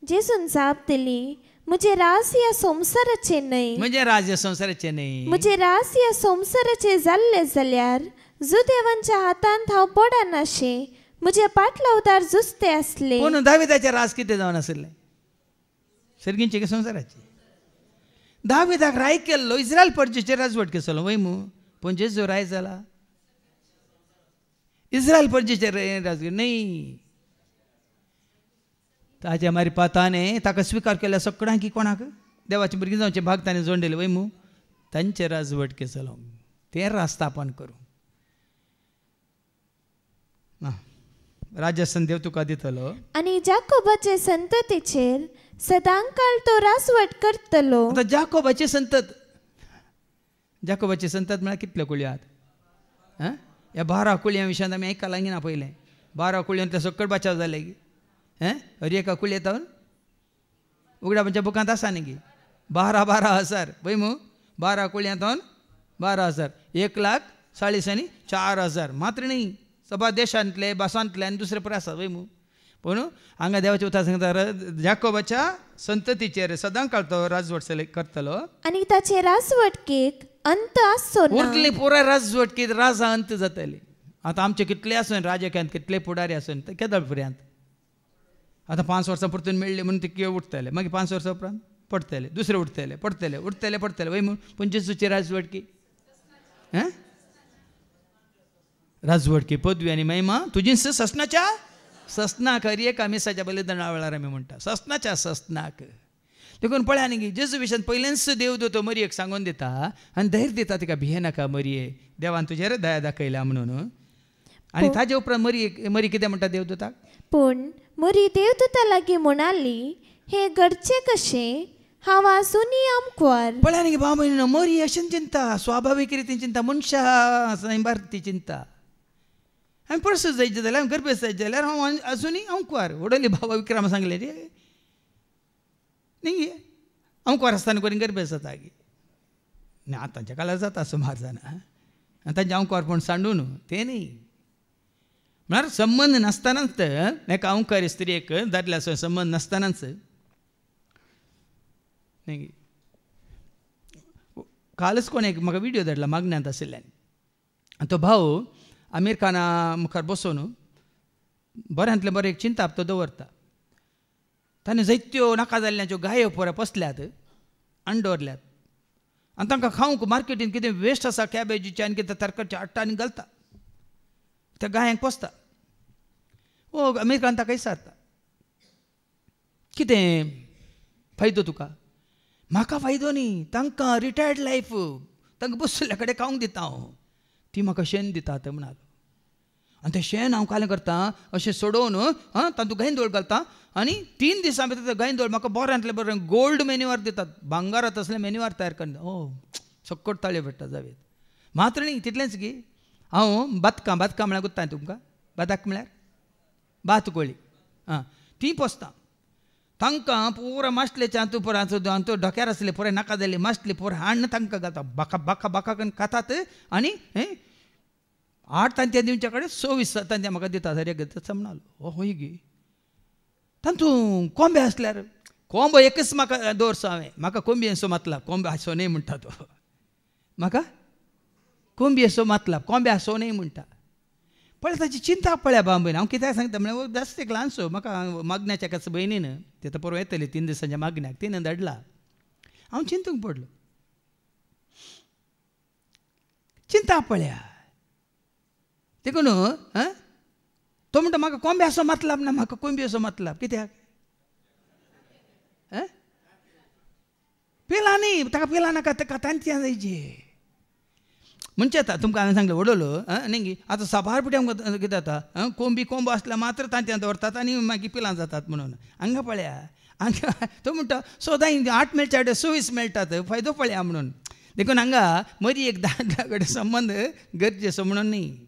जेसून जाप दिली मुझे रास या संसाराचे न्हय म्हणजे राज्य संसाराचे न्हय मुझे रास या संसाराचे जाल्ले जाल्यार जुदेवांच्या हातांत हांव पडा नाशे मुझे पाटलावदार जुस्ते असले पूण दाविदाचे रास कितें जावन आसले सर्गींचे की संसाराचे दाविदाक राय केल्लो इस्रायल परजेचेर राजवट केसलो वय मू पूण जेजू राय जाला इस्रायल परजेचेर राजवट न्हय ताच्या मारिपाताने ताका स्विकार केल्या सगळ्यांक कोणाक देवाचे भुरगीं जावचे भाग ताणें जोडलेले वय मू तांचे राजवट केसलो तें रास्थापन करूं राजस्थान देव तुका दितलो आनी जाकोबाचे संततीचेर सदांकाळ तो राजवट करतलो आता जाकोबाची संतत म्हळ्यार कितल्यो कुळयो आहात ह्या 12 कुळयां विशयान आमी आयकलां ना पयलें 12 कुळयांतले सकट बचाव जाले की हर एका कुळयेतावन उगडापाच्या बुकांत आसा न्ही गी 12,000 पळय मू 12 कुळयांतावन 12,000 1,40,000 मात्र न्ही सभा देशांतले भासांतले आनी दुसरे पर आसा वय मू पूण हांगा देवाचे उतर सांगता जाकोबाच्या संततीचेर सदांकाळ तो राजवट करतलो आनी ताचे राजवटकेक अंत आसचो ना उरली पुराय राजवटकेक राजा अंत जातली आतां आमचे कितले आसून राजकांत कितले पुढारी आसून ते केदळ पर्यंत आतां 5 वर्सां परतून मेळ्ळी म्हणून ते किंवा उठतले मागीर 5 वर्सां उपरांत पडटले दुसरे पडटले वय म्हूण पूण जेजूची राजवटकी राजवटकी पदवी आनी महिमा तुजी ससनाक हर एका मिसाच्या बलिदाना वेळार आमी म्हणटा ससनाक देखून पळया न्ही जेजू विशयान पयलेंच देव दोतो मरयेक सांगून दिता आनी धैर्य दिता तिका भिये नाका मरये देवान तुजेर दया दाखयल्या म्हणून आनी ताजे उपरांत मरी कितें म्हणटा देवदूताक पूण मरी देवदूता लागीं म्हणाली हे घडचे कशें हांव आजुनी अमकवार पळया न्ही बाबा मरी अशें चिंता स्वाभावीक रितीन चिंता मनशा ती चिंता हांवें परस जायचे जाल्यार हांवें गर्भेस जायचे जाल्यार हांव आजुनी अमकवार वडली बाबा विक्रमा सांगले रे न्ही अमकवार आसतना करून गर्भेस जाता गे न्ही आतांच्या काळार जाता सुमार जाणां तांचे अमकवारपण सांडून तें न्ही म्हळ्यार संबंद नासतनाच एका अमकारी स्त्रीक दादल्या संबंद नासतनाच न्ही कालच कोण एक म्हाका विडियो धाडला मागण्यांत आशिल्ल्यान तो भाव आमीर खाना मुखार बसून बऱ्यांतले बरें एक चिंताप तो दवरता ताणें जायत्यो नाका जाल्ल्याच्यो गायो पळय पसल्यात आनी दवरल्यात आनी तांकां खावंक मार्केटीन कितें वेस्ट आसा कॅबेजीचे आनी कितें तरकारीचे हाडटा आनी घालता त्या गायांक पोसता ओ आमीर खान ताका विचारता कितें फायदो तुका म्हाका फायदो न्ही तांकां रिटायर्ड लायफ तांकां बसल्या कडेन खावंक दिता हांव ती म्हाका शेण दितात म्हणालो आनी तें शेण हांव कालें करता अशें सोडोवन तातूंत गायदोळ घालता आनी 3 दिसां भितर तें गायदोळ म्हाका बऱ्यांतलें बरें गोल्ड मेन्युआर दितात भांगारात असलें मेन्युआर तयार करता ओ सकट ताळयो भेटता जावेत मात्र न्ही तितलेंच की हांव बदकां म्हळ्यार गुत्ता तुमकां बदक म्हळ्यार बात कोळी ती पोसता तांकां पुरो माशलेचे हातूंत डोक्यार आसले पुरे नाका जाल्ली माशली पुरो हाडून तांकां घालता बाका करून खातात आनी 8 तांत्या दिवचे कडेन 26 तांत्या म्हाका दिता सर तसो म्हणलो होय गे तातूंत कोंबे आसल्यार कोंबो एकच म्हाका दवरसो हांवें म्हाका कोंबयेचो मतलब कोंबे आसो न्ही म्हणटा तो म्हाका कोंबयेचो मतलब कोंबे आसो न्ही म्हणटा पळय ताची चिंता पळया बांबून हांव कित्याक सांगता म्हळ्यार जास्त एक ल्हानसो म्हाका मागण्याच्या एका भयणीन ते तर परवा येतली 3 दिसांच्या मागण्याक तिणें धाडला हांव चिंतूंक पडलो चिंता पळया देखून तो म्हणटा म्हाका कोंब्याचो मतलब ना म्हाका कोंबयेचो मतलब कित्याक पिला न्ही ताका पिला नाका ताका तांत्यां जायची म्हणजे आता तुमकां हांवें सांगलें वडलो न्ही आतां साबार पिटी आमकां कितें जाता कोंबो आसल्यार मात्र तांत्यान दवरतात आनी मागीर पिलां जातात म्हणून हांगा पळया हांगा तो म्हणटा सोदां 8 मेळटा 26 मेळटात फायदो पळया म्हणून देखून हांगा मरी एक दादल्या कडेन संबंद गरजेचो म्हणून न्ही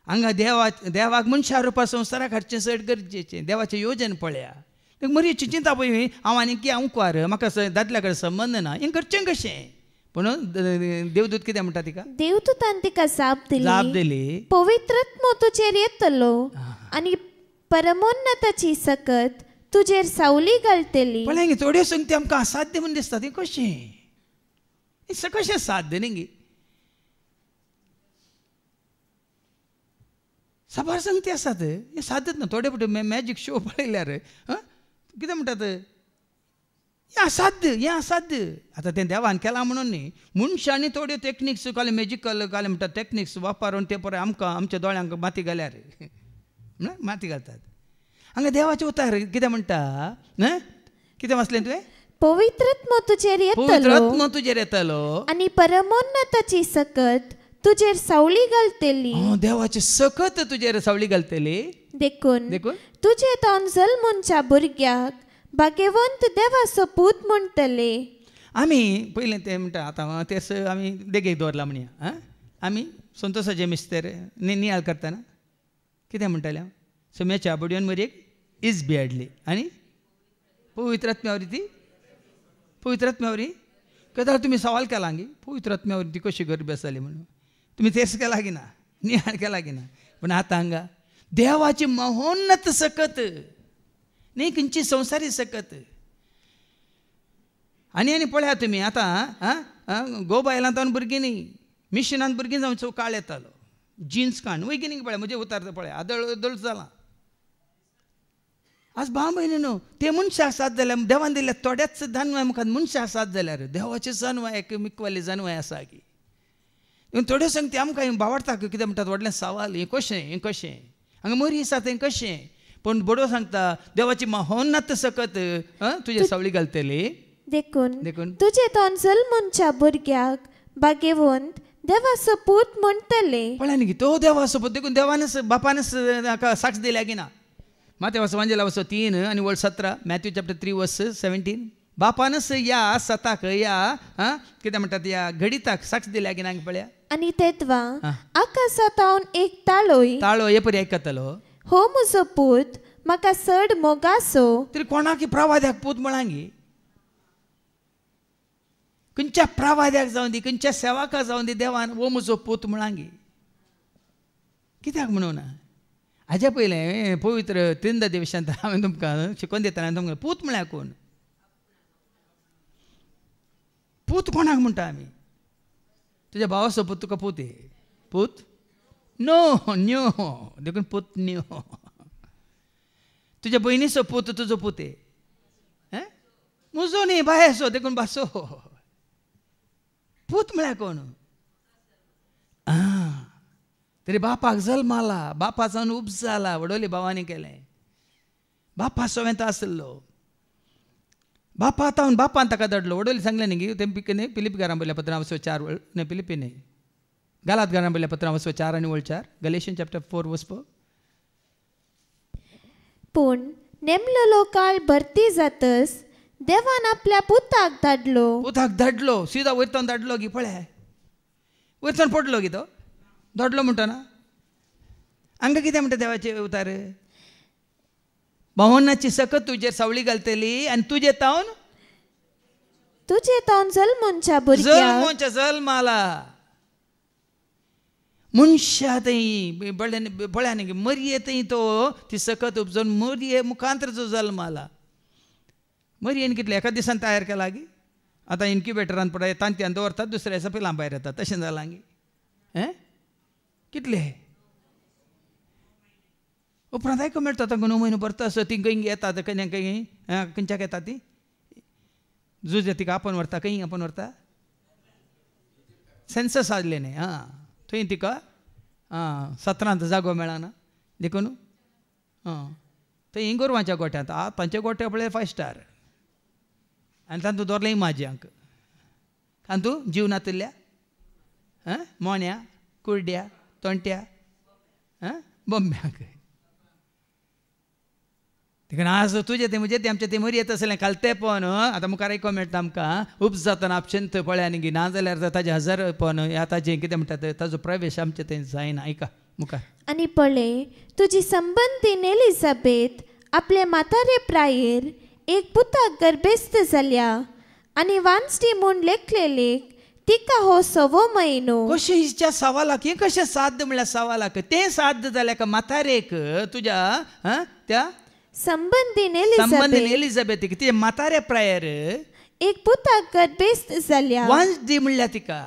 हांगा देवाक मनशां रुपा संवसाराक हाडचें चड गरजेचें देवाचें येवजण पळया मरीची चिंता पळय हांव आनी की हांव म्हाका दादल्या कडेन संबंद ना हें करचें कशें पूण देवदूत कितें म्हणटा तिका देवदूतान तिका जाप दिली पवित्रत्व तुजेर येतलो आनी परमोन्नताची सकत तुजेर सावली घालतली पळय थोड्यो संगती आमकां असाध्य म्हूण दिसता तें कशें साध्य न्ही साबार संगती आसात हें साध्यच ना थोडे फावटी मॅजीक शो पळयल्यार कितें म्हणटात हें असाध्य आतां तें देवान केलां म्हणून न्ही मनशांनी थोड्यो टॅक्निक्स काले मॅजिकल काले म्हणटात टॅक्निक्स वापरून ते पळय आमकां आमच्या दोळ्यांक माती घाल्यार माती घालतात हांगा देवाचें उतार कितें म्हणटा कितें वाचलें तुवें पवित्रत्व तुजेर येतलो आनी परमोन्नताची सकत तुजेर सावळी घालतली देवाची सकत तुजेर सावळी घालतली देखून तुजे तोंड जल्मूनच्या भुरग्याक भाग्यवंत देवाचो पूत म्हणटले आमी पयलें तें म्हणटा आतां तेस आमी देगेक दवरला म्हणया आमी संतोशाचें मिस्तेर नियाळ करतना कितें म्हणटालें सोम्याच्या बडयोन मरेक इज बी हाडली आनी पवित्रात्म्यावरी कदाळ तुमी सवाल केला गी पवित्रात्म्यावरी ती कशी गरबी आसली म्हणून तुमी तेर्स केला की ना नियाळ केला की ना पूण आतां हांगा देवाची महोन्नत सकत न्ही खंयची संवसारी सकत आनी पळया तुमी आतां गोबायलांत भुरगीं न्ही मिशनांत भुरगीं जावन काळ येतालो जिन्स काण वैगिनीक पळय म्हणजे उतार पळय आदळ जालां आज भाव न्हू ते मनशाक साथ जाल्यार देवान दिल्या थोड्याच जानवाय मुखार मनशाक साथ जाल्यार देवाचे जानवाय एकमेकवाले जानवाय आसा की थोड्यो संगती आमकां भावाडटा कितें म्हणटात व्हडलें सवाल हें कशें हांगा मरी आसा तें कशें पूण बडो सांगता देवाची महोन्नत सकत तुजे सावळी घालतली देखून तुजे तोंड जल्मूनच्या भुरग्याक भाग्यवंत देवाचो पूत म्हणटले पळय न्ही तो देवाचो पूत देखून देवानच बापानच साक्ष दिल्या की ना माथ्या वांजेला वचो 3 आनी वळ 17 मॅथ्यू चॅप्टर 3 वर्स 17 बापानच या सताक या कितें म्हणटात या घडिताक साक्ष दिल्या की ना पळया आनी तेदवा आकाशांत हांव एक ताळो हे परी आयकतलो हो म्हजो पूत म्हाका चड मोगासो तरी कोणाक प्रवाद्याक पूत म्हणांगी खंयच्या प्रवाद्याक जावं दी खंयच्या सेवाकाक जावं दी देवान हो म्हजो पूत म्हणांगी कित्याक म्हणून हाज्या पयलें पवित्र त्रिंदा दिवसांत हांवें तुमकां शिकोवन दिताना तुमकां पूत म्हळ्यार कोण पूत कोणाक म्हणटा आमी तुज्या भावाचो पूत तुका पूत न्यो देखून पूत न्यो तुज्या भयणीचो पूत तुजो पुते म्हजो न्ही बायचो देखून बासो पूत म्हळ्यार कोण तरी बापाक जल्म आला बापाचो उब्स जाला वडोली भावांनी केलें बापा सोवेंत आसलो बापा आतां बापान ताका धाडलो वडोली सांगलें न्ही तें फिलिप घरां बरयल्या पत्रां 4 न्ही फिलिपी न्ही गालात घरां बरयल्या पत्रां 4 आनी 4 गलेशियन चॅप्टर 4 वर्स 4 पूण नेमलेलो काळ भरती जातस देवान आपल्या पुताक धाडलो सीधा वयरतोन धाडलो गी पळय वयरतोन पडलो गी तो धाडलो म्हणटा ना हांगा कितें म्हणटा देवाचे उतार महोन्नताची सकत तुजेर सावळी घालतली आनी तुजे तोंड जल्मूनच्या भुरग्याक जल्म आला मनशा थंय पळया न्ही मरये थंय तो ती सकत उपजोवन मरये मुखांतर जो जल्म आला मरयेन कितले एका दिसान तयार केला गी आतां इन्क्युबेटरान पळय तांत्यान दवरतात दुसऱ्या दिसा पिलां भायर येतात तशें जालां गी कितले उपरांत आयको मेळटा तांकां 9 म्हयनो भरता आसत ती खंय येतात खंय खंयच्याक येता ती झूज तिका आपोवन व्हरता खंय आपोवन व्हरता सेन्सस आसले न्ही थंय तिका 17 जागो मेळना देखून थंय गोरवांच्या गोठ्यांत तांचे गोठे पळय 5 स्टार आनी तातूंत दवरलें इमाज्यांक तातूंत जीव नातिल्ल्या मोन्या कुर्ड्या तोंट्या बोंब्याक देखून आज तुझे ते म्हणजे ते आमचे ते मरी येत असलें कालते पण आतां मुखार आयको मेळटा आमकां उप्स जातना आपशेंत पळया न्ही ना जाल्यार ताजे हजार पण आतांचें कितें म्हणटात ताजो प्रवेश आमचे थंय जायना ऐका मुखार आनी पळय तुजी संबंदीन एलिझाबेथ आपले म्हातारे प्रायेर एक पुताक गर्भेस्त जाल्या आनी वांसटी म्हूण लेखलेलेक तिका हो 6वो म्हयनो. कशें हिच्या सवालाक हें कशें साध्य म्हणल्यार सवालाक तें साध्य जाल्यार का म्हातारेक तुज्या त्या संबंदीन एलिझाबेथीक तिचे म्हातारे प्रायर एक पुताक गर्भेस्त जाल्या वांस दी म्हणल्या तिका.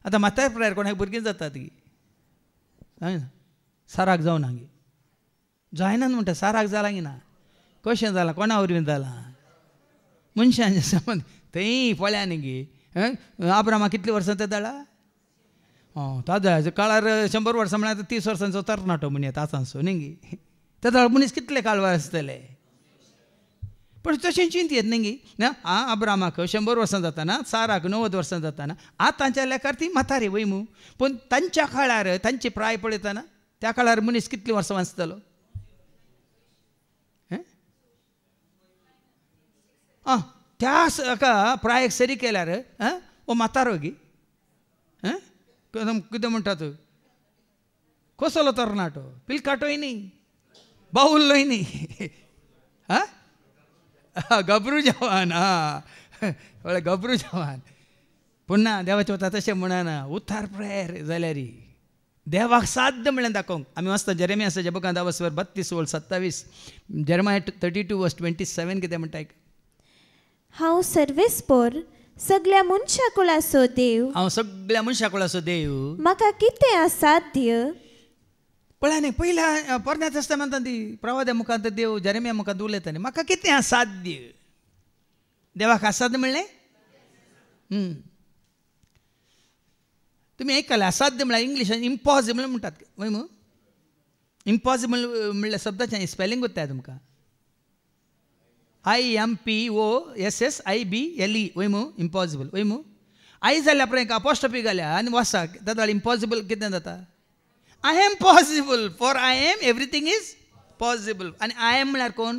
आतां म्हातारे प्रायर कोणाक भुरगीं जाता ती साराक जावना गे जायना म्हणटा साराक जाला गी ना कशें जालां कोणा वरवीं जालां मनशांचे संबंद थंय पळया न्ही गे आब्रामा कितलीं वर्सां ते जाळा ताज्या काळार 100 वर्सां म्हळ्यार 30 वर्सांचो तरणाटो म्हण येता आसांसो न्ही गे ते जाळ मनीस कितले काळवार आसतले पण तशें चिंत येत न्ही गे आब्रामाक 100 वर्सां जाताना साराक 90 वर्सां जाताना आतांच्या लेखार ती म्हातारी वयमू पूण तांच्या काळार तांची प्राय पळयतना त्या काळार मनीस कितलीं वर्सां वाचतलो त्या प्रायक सरी केल्यार ओ म्हातारो गी कितें म्हणटात कसलो तरणाटो पिलकाटोय न्ही बावुल्लोय न्ही गबरू जवान वळे गबरू जवान पुन्हा देवाचे वता तशें म्हणना उतार प्रेयर जाल्यार देवाक साध्य म्हणून दाखोवंक आमी वाचता जेरेमियाच्या बुकांत 32:27 जेरेमिया 32:27 कितें म्हणटा हांव सर्वेस्पर सगळ्या मनशा कुळाचो देव हांव सगळ्या मनशा कुळाचो देव म्हाका कितें असाध्य पळय न्ही पयल्या पोरण्या तेस्तामेंतांत ती प्रवाद्या मुखांत देव जेरेमिया मुखांत उलयता न्ही म्हाका कितें असाध्य देवाक असाध्य म्हणलें तुमी आयकलां असाध्य म्हळ्यार इंग्लिशान इम्पॉसिबल म्हणटात वय मू इम्पॉसिबल म्हणल्या शब्दाचें स्पेलिंग कोत्ताय तुमकां IMPOSSIBLE वय मू इम्पॉसिबल वय मू आई जाल्या उपरांत एक अपॉस्ट्रॉफी घाल्या आनी वासा ताका इम्पॉसिबल कितें जाता I'm possible for I'm everything is possible आनी आय एम म्हळ्यार कोण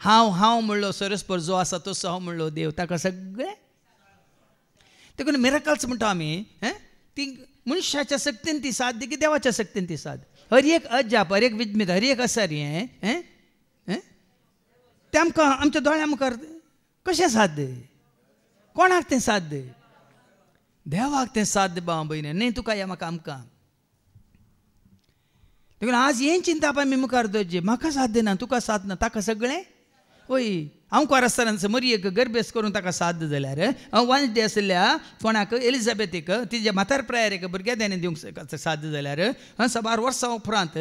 हांव म्हणलो सरस्पर जो आसा तसो हांव म्हणलो देव ताका सगळें देखून मिरेकल्स म्हणटा आमी ती मनशाच्या शक्तीन ती साध्य की देवाच्या शक्तीन ती साध्य हर एक अजाप हर एक विज्ञान हर एक आसार ते आमकां आमच्या दोळ्या मुखार कशें साध्य कोणाक तें साध्य देवाक तें साध्य भाव भयणी न्ही तुका या म्हाका आमकां देखून आज हें चिंता आमी मुखार दवरचें म्हाका साध्य ना तुका साध्य ना ताका सगळें वय हांव कोर आसतना मरयेक गर्भेस करून ताका साध्य जाल्यार वांस डे आसल्या कोणाक एलिझाबेथीक तिजे म्हातार प्रायरीक भुरग्या देणे दिवंक साध्य जाल्यार 6 वर्सां उपरांत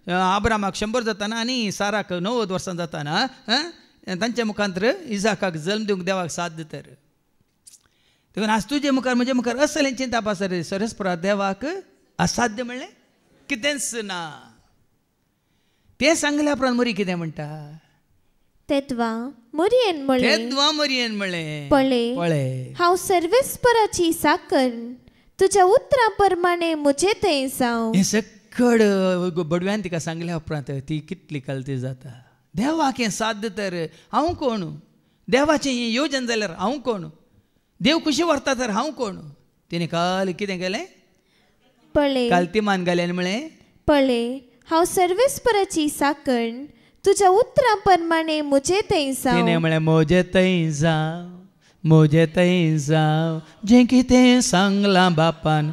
आब्रामाक 100 जाताना आनी साराक 90 वर्सां जाताना तांच्या मुखांतर इजाकाक जल्म दिवंक देवाक साध्य तर देखून आज तुजे मुखार म्हजे मुखार असलें चिंता पासर सरस्परा देवाक असाध्य म्हणलें कितेंच ना तें सांगल्या उपरांत मरी कितें म्हणटा तेद्वा मरियेन म्हणलें पळय हांव सर्वेस्पराची साकण तुज्या उतरां प्रमाणे म्हजे थंय जावं हें सकड बडव्यान तिका सांगल्या उपरांत ती कितली कालती जाता देवाक हें साध्य तर हांव कोण देवाचें हें योजन जाल्यार हांव कोण देव कशी व्हरता तर हांव कोण तिणें काल कितें केलें पळय कालतीमान घालें म्हळें पळय हांव सर्वेस्पराची साकण तुज्या उतरां प्रमाणे म्हजे थंय जावं तिणें म्हळें म्हजे थंय जावं जें कितें सांगलां बापान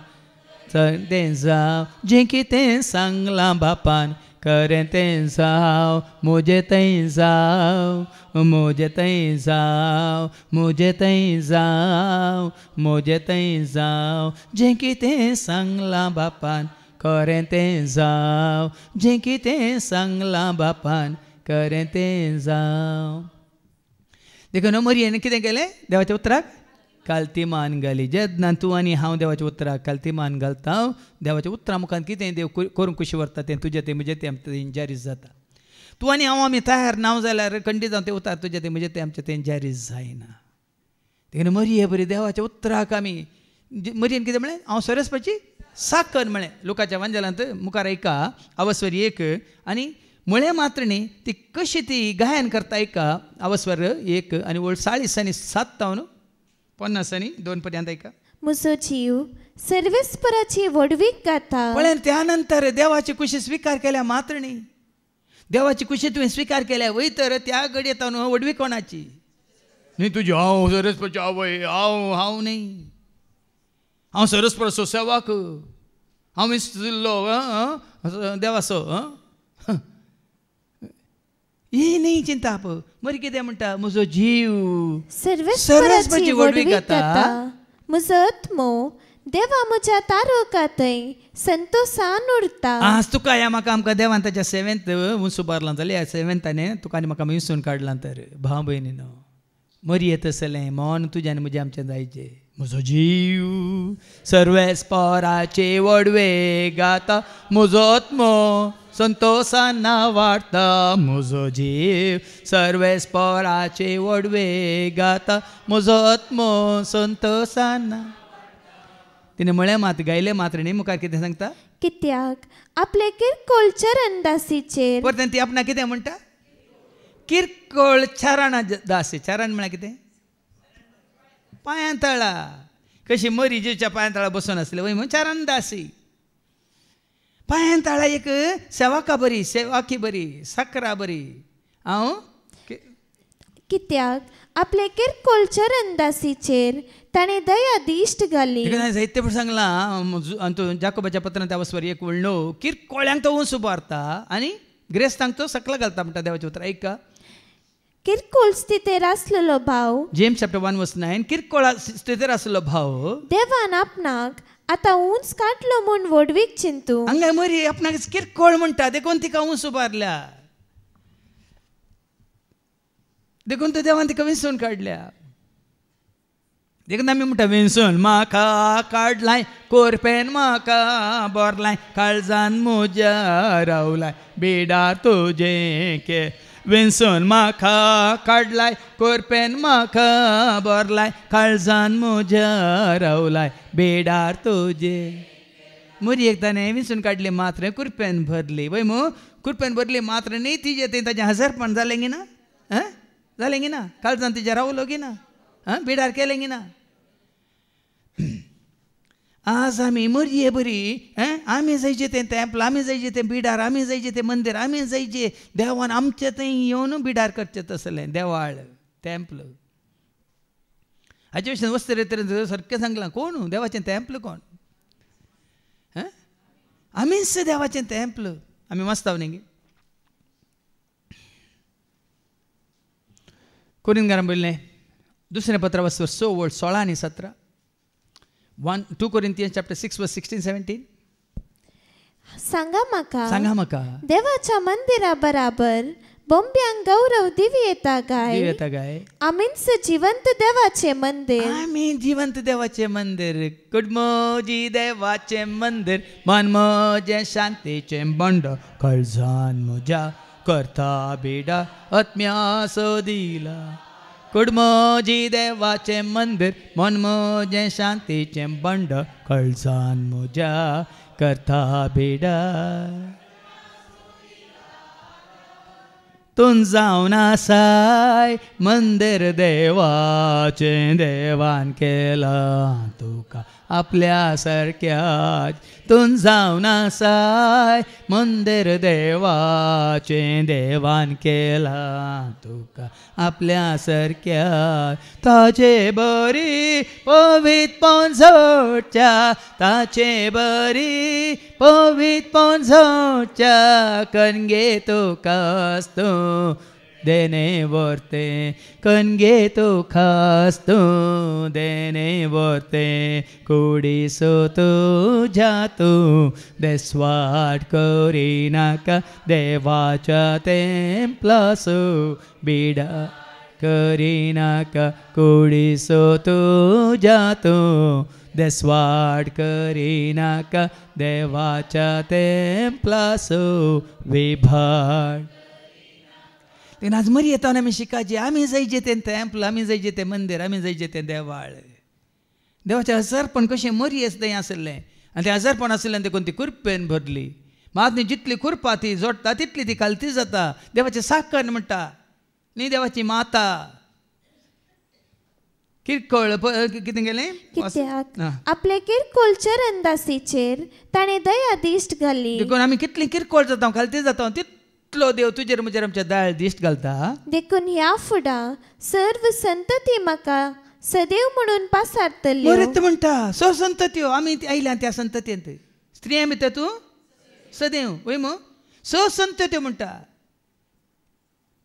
तें जावं जें कितें सांगलां बापान खरें तें जावं म्हजे थंय जावं म्हजे थंय जावं म्हजे थंय जावं म्हजे थंय जावं जें कितें सांगलां बापान खरें तें जावं जें कितें सांगलां बापान खरें तें जावं देखून मरयेन कितें केलें देवाच्या उतराक कालती मान घाली जेन्ना तूं आनी हांव देवाच्या उतराक कालती मान घालता देवाच्या उतरा मुखांत कितें देव करूंक कशें व्हरता तें तुजें तें म्हजें तें आमचें जारीच जाता तूं आनी हांव आमी तयार ना जाल्यार खंडीत जावन तें उतार तुजें तें म्हजें तें आमचें तें जारीच जायना देखून मरये बरी देवाच्या उतराक आमी मरीन कितें म्हळें हांव सरस्वची साकर म्हळें लोकांच्या वांजलांत मुखार ऐका अवस्वर 1 आनी म्हळें मात्र न्ही ती कशी ती गायन करता ऐका अवस्वर 1 आनी वळ 40 आनी 7 तावन 50 आनी 2 पर्यंत ऐका. म्हजो जीव सर्वेस्पराची वडवीक गाता. पण त्या नंतर देवाची कुशी स्वीकार केल्या मात्र न्ही देवाची कुशी तुवें स्वीकार केल्या वय तर त्या घडये तावन वडवी कोणाची न्ही तुजी हांव सरस्वची आवय हांव न्ही हांव सरस्वराचो सेवक हांव इस्तिल्लो देवाचो ही न्ही चिंता पळय मरी कितें म्हणटा म्हजो जीव सर्वेस्पराची वडवीक गाता. म्हजो आत्मो देवा म्हज्या तारकांतय संतोषान उरता. आज तुका ह्या म्हाका आमकां देवान ताच्या सेवेंत सुबारलां जाल्यार ह्या सेवेंताने तुका आनी म्हाका विसरून काडलां तर भाव भयणीनो मरी येत आसलें मन तुज्यान म्हजें आमचें जायचें. म्हजो जीव सर्वेस्पराचे वडवे गाता म्हजो आत्मो संतोषान वाडटा. म्हजो जीव सर्वेस्पराचे वडवे गाता म्हजो आत्मो संतोषान. तिने म्हळें मात गायले मात्र न्ही मुखार कितें सांगता कित्याक आपले किरकोळ चरणदासीचेर परत ती आपणा कितें म्हणटा किरकोळ चरण दासी. चरण म्हळ्यार कितें पांयांतळा कशी मरी जीवच्या पांयांतळा बसून आसले वय म्हणून चरण दासी. पांयांतळा एक सेवाका बरी सेवाकी बरी साकरा बरी हांव कित्याक आपले किरकोळ चरणदासीचेर ताणें दया दिश्ट घाली. साहित्य सांगलां जाकोबाच्या पत्रांत अवस्वर 1:9 किरकोळ्यांक तो उंच उबारता आनी ग्रेस्तांक तो सकला घालता म्हणटा देवाचें उतर ऐका. किरकोळ स्थितीर आसलेलो भाव जेम्स चॅप्टर 1:9 किरकोळ स्थितीर आसलेलो भाव देवान आपणाक आतां उंच काडलो म्हूण वडवीक चिंतू हांगा मरी आपणाक किरकोळ म्हणटा देखून तिका उंच उबारल्या देखून तो देवान तिका विंसून काडल्या. देखून आमी म्हणटा विंसून म्हाका काडलाय कोरपेन म्हाका बोरलाय काळजान म्हज्या रावलाय बेडार तुजें के. विंसून म्हाका काडलाय कोरपेन म्हाका बोरलाय काळजान म्हज्या रावलाय बेडार तुजें. मरी एक ताणें विंसून काडली मात्र कुरपेन भरली वय मू कुरपेन भरली मात्र न्ही तिजे तें ताजें हजारपण जालें गी ना जालें गी ना काळजान तिच्या रावलो गी ना बेडार केलें गी ना. आज आमी मरये बरी आमी जायचे तें तेंपल आमी जायचे तें बिडार आमी जायचे तें मंदिर आमी जायचे देवान आमचे थंय येवन बिडार करचें तसलें देवाळ तेंपल. हाचे भशेन वस्त रेतर सारकें सांगलां कोण देवाचें तेंपल कोण आमीच देवाचें तेंपल. आमी वाचताव न्ही कोरिंथीकारांक बरयलें दुसरें पत्र अवस्वर 16 आनी 17 2 Corinthians chapter 6 verse 16-17 सांगा म्हाका देवाच्या मंदिरा बराबर बोंब्यांक गौरव दिवयेता गाय. आमीच जिवंत देवाचे मंदिर. आमी जिवंत देवाचे मंदिर कुडमोजी देवाचे मंदिर मन म्हजें शांतीचें बंड काळजान म्हज्या करता बेडा आत्म्यासो दिला. कुडमोजी देवाचें मंदिर मन म्हजें शांतीचें बंड काळजान म्हज्या करता बेडा. तूं जावन आसाय मंदिर देवाचें देवान केलां तुका आपल्या सारक्याच. तूं जावन आसाय मंदिर देवाचें देवान केलां तुका आपल्या सारक्याच. ताचे बरी पवित्रपण जोडच्या ताचे बरी पवित्रपण जोडच्या कणगे तुका आसतो देने वर्ते कणगे तो खास तो देने वर्ते कुडी सो तो जातो देस्वाट करी नाका देवाच्या तेंपलासो बिडा करी नाका कुडी सो तो जातो देस्वाट करी नाका देवाच्या तेंपलासो विभाड. आज मरी येताना आमी शिकायचे आमी जायचे तें तेंपल आमी जायचे तें मंदिर आमी जायचे तें देवाळ. देवाचें हजारपण कशें मरी आसता हें आसलें आनी तें हजारपण आसलें तें कोण ती कुरपेन भरली मात जितली कुरपा ती जोडटा तितली ती कालती जाता देवाचें साकर म्हणटा न्ही देवाची माता किरकोळ कितें गेलें कित्याक आपले किरकोळ चरणदासीचेर ताणें दया दिश्ट घाली देखून आमी कितली किरकोळ जाता खालती जाता तितलो देव तुजेर म्हजेर आमच्या दया दिश्ट घालता देखून ह्या फुडा सर्व संतती म्हाका सदैव म्हणून पासारतल्यो बरें म्हणटा सो संतत्यो आमी आयल्या त्या संततेंत स्त्रियां भितर तूं सदैव वय मो सो संतत्यो म्हणटा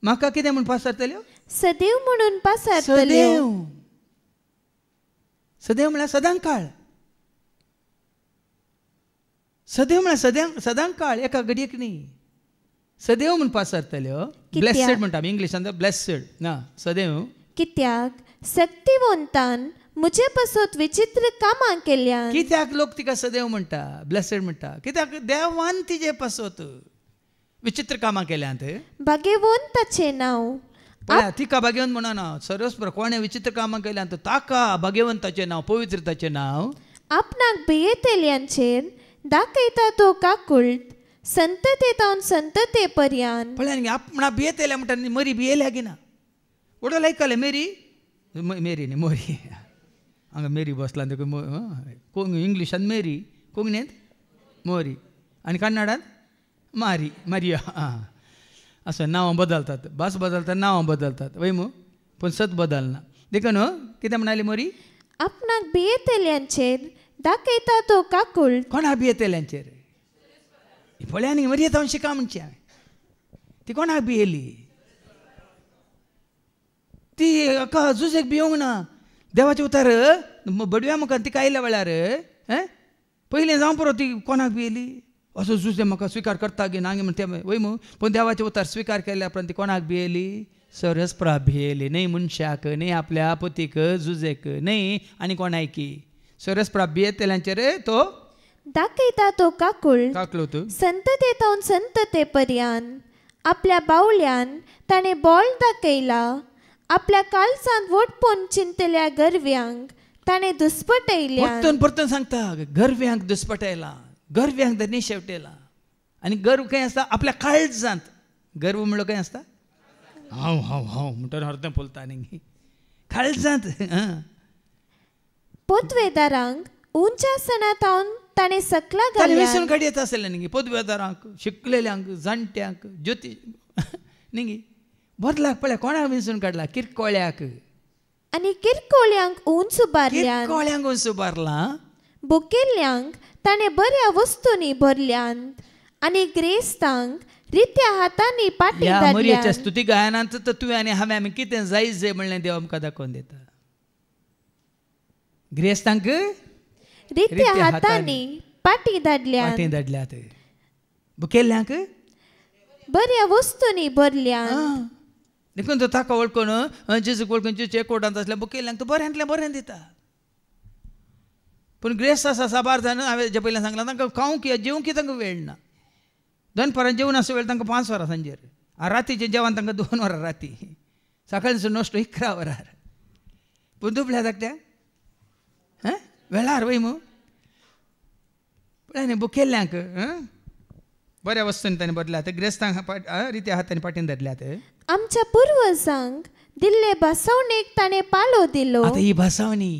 म्हाका कितें म्हूण पासारतल्यो सदैव म्हणून पासारतल्यो सदैव म्हळ्यार सदांकाळ सदैव म्हळ्यार सदांकाळ एका घडयेक न्ही सदैव म्हूण पासारतल्यो ब्लेसेड म्हणटा आमी इंग्लिशान ब्लेसेड ना सदैव कित्याक शक्तिवंतान म्हजे पासत विचित्र कामां केल्यान कित्याक लोक तिका सदैव म्हणटा ब्लेसेड म्हणटा कित्याक देवान तिजे पासत विचित्र कामां केल्यांत भाग्यवंताचें नांव तिका भाग्यवंत म्हणना सर्वस्पर कोणें विचित्र कामां केल्यांत ताका भाग्यवंताचें नांव पवित्रताचें नांव आपणाक भियेतल्यांचेर दाखयता तो काकूळट संततेतावन संतते पर्यंत पळय आपणा भियेतल्या म्हणटा मरी भियेल्या की ना वडो लायकले मेरी मेरी न्ही मोरी हांगा मेरी बसला कोंग इंग्लिशान मेरी कोंकणींत मोरी आनी कन्नडांत मारी मारिया असं नांवां बदलतात भास बदलतात नांवां बदलतात वय मू पूण सत बदलना देखून कितें म्हणाली मोरी आपणाक भियेतल्यांचेर दाखयता तो काकूळ कोणा भियेतल्यांचेर पळय न्ही मरी येता शिका म्हणचे ती कोणाक भियेली ती हाका झुजेक भियोंक ना देवाचे उतार बडव्या मुखार ती आयल्या वेळार पयलें जावं पुरो ती कोणाक भियेली असो झुजे म्हाका स्विकार करता गे ना म्हणते वय मू पूण देवाचे उतार स्विकार केल्या उपरांत ती कोणाक भियेली सरस्प्रा भियेली न्ही मनशाक न्ही आपल्या पतीक झुजेक न्ही आनी कोणायकी सरस्प्रा भियेतल्यांचेर तो दाखयता तो काकूळ काकलो तूं संततेतावन संतते पर्यंत आपल्या बावल्यान ताणें बोळ दाखयला आपल्या काळजांत वटपण चिंतल्या गर्व्यांक ताणें दुस्पटयल्या परतून सांगता गर्व्यांक दुस्पटयला गर्व्यांक धनी शेवटेला आनी गर्व खंय आसता आपल्या काळजांत गर्व म्हणलो खंय आसता हांव हांव हांव म्हणटा अर्थ बोलता न्ही काळजांत पोतवेदारांक उंच्या आसनांतावन ताणें सकला घाल्या गाडी येता आसलें न्ही पोतवेदारांक शिकलेल्यांक जाणट्यांक ज्योती न्ही बदलाक पळय कोणाक विंचून काडला किरकोळ्याक आनी किरकोळ्यांक उंच उबारल्यान किरकोळ्यांक उंच उबारला बुकेल्ल्यांक ताणें बऱ्या वस्तूंनी भरल्यान आनी ग्रेस्तांक रित्या हातांनी पाटी धाडल्यान मरयेच्या स्तुती गायनांत तर तुवें आनी हांवें आमी कितें जायत जाय म्हणलें देव आमकां दाखोवन दिता ग्रेस्तांक रित्या हातांनी पाटी धाडल्यात बुकेल्ल्यांक बऱ्या वस्तूंनी भरल्यान देखून तो ताका वळखून जेजूक वळखून जेचे कोर्टांत आसल्या बुकेल्ल्यांक तो बऱ्यांतल्या बरें दिता पूण ग्रेस्त आसा साबार जाण हांवें जे पयलें सांगलां तांकां खावंक जेवंक तांकां वेळ ना दनपारां जेवण आसा वेळ तांकां 5 वरां सांजेर रातीचें जेवण तांकां 2 वरां राती सकाळचो नाश्तो 11 वरार पूण दुबळ्या धाकट्या वेळार वय मू पळय न्ही बुकेल्ल्यांक बऱ्या वस्तूंनी ताणें बदल्यात ग्रेस्तांक रित्या हातांनी पाटीन धरल्यात आमच्या पुर्वजांक दिल्ले बसवणेक ताणें पालो दिलो आतां ही बसवणी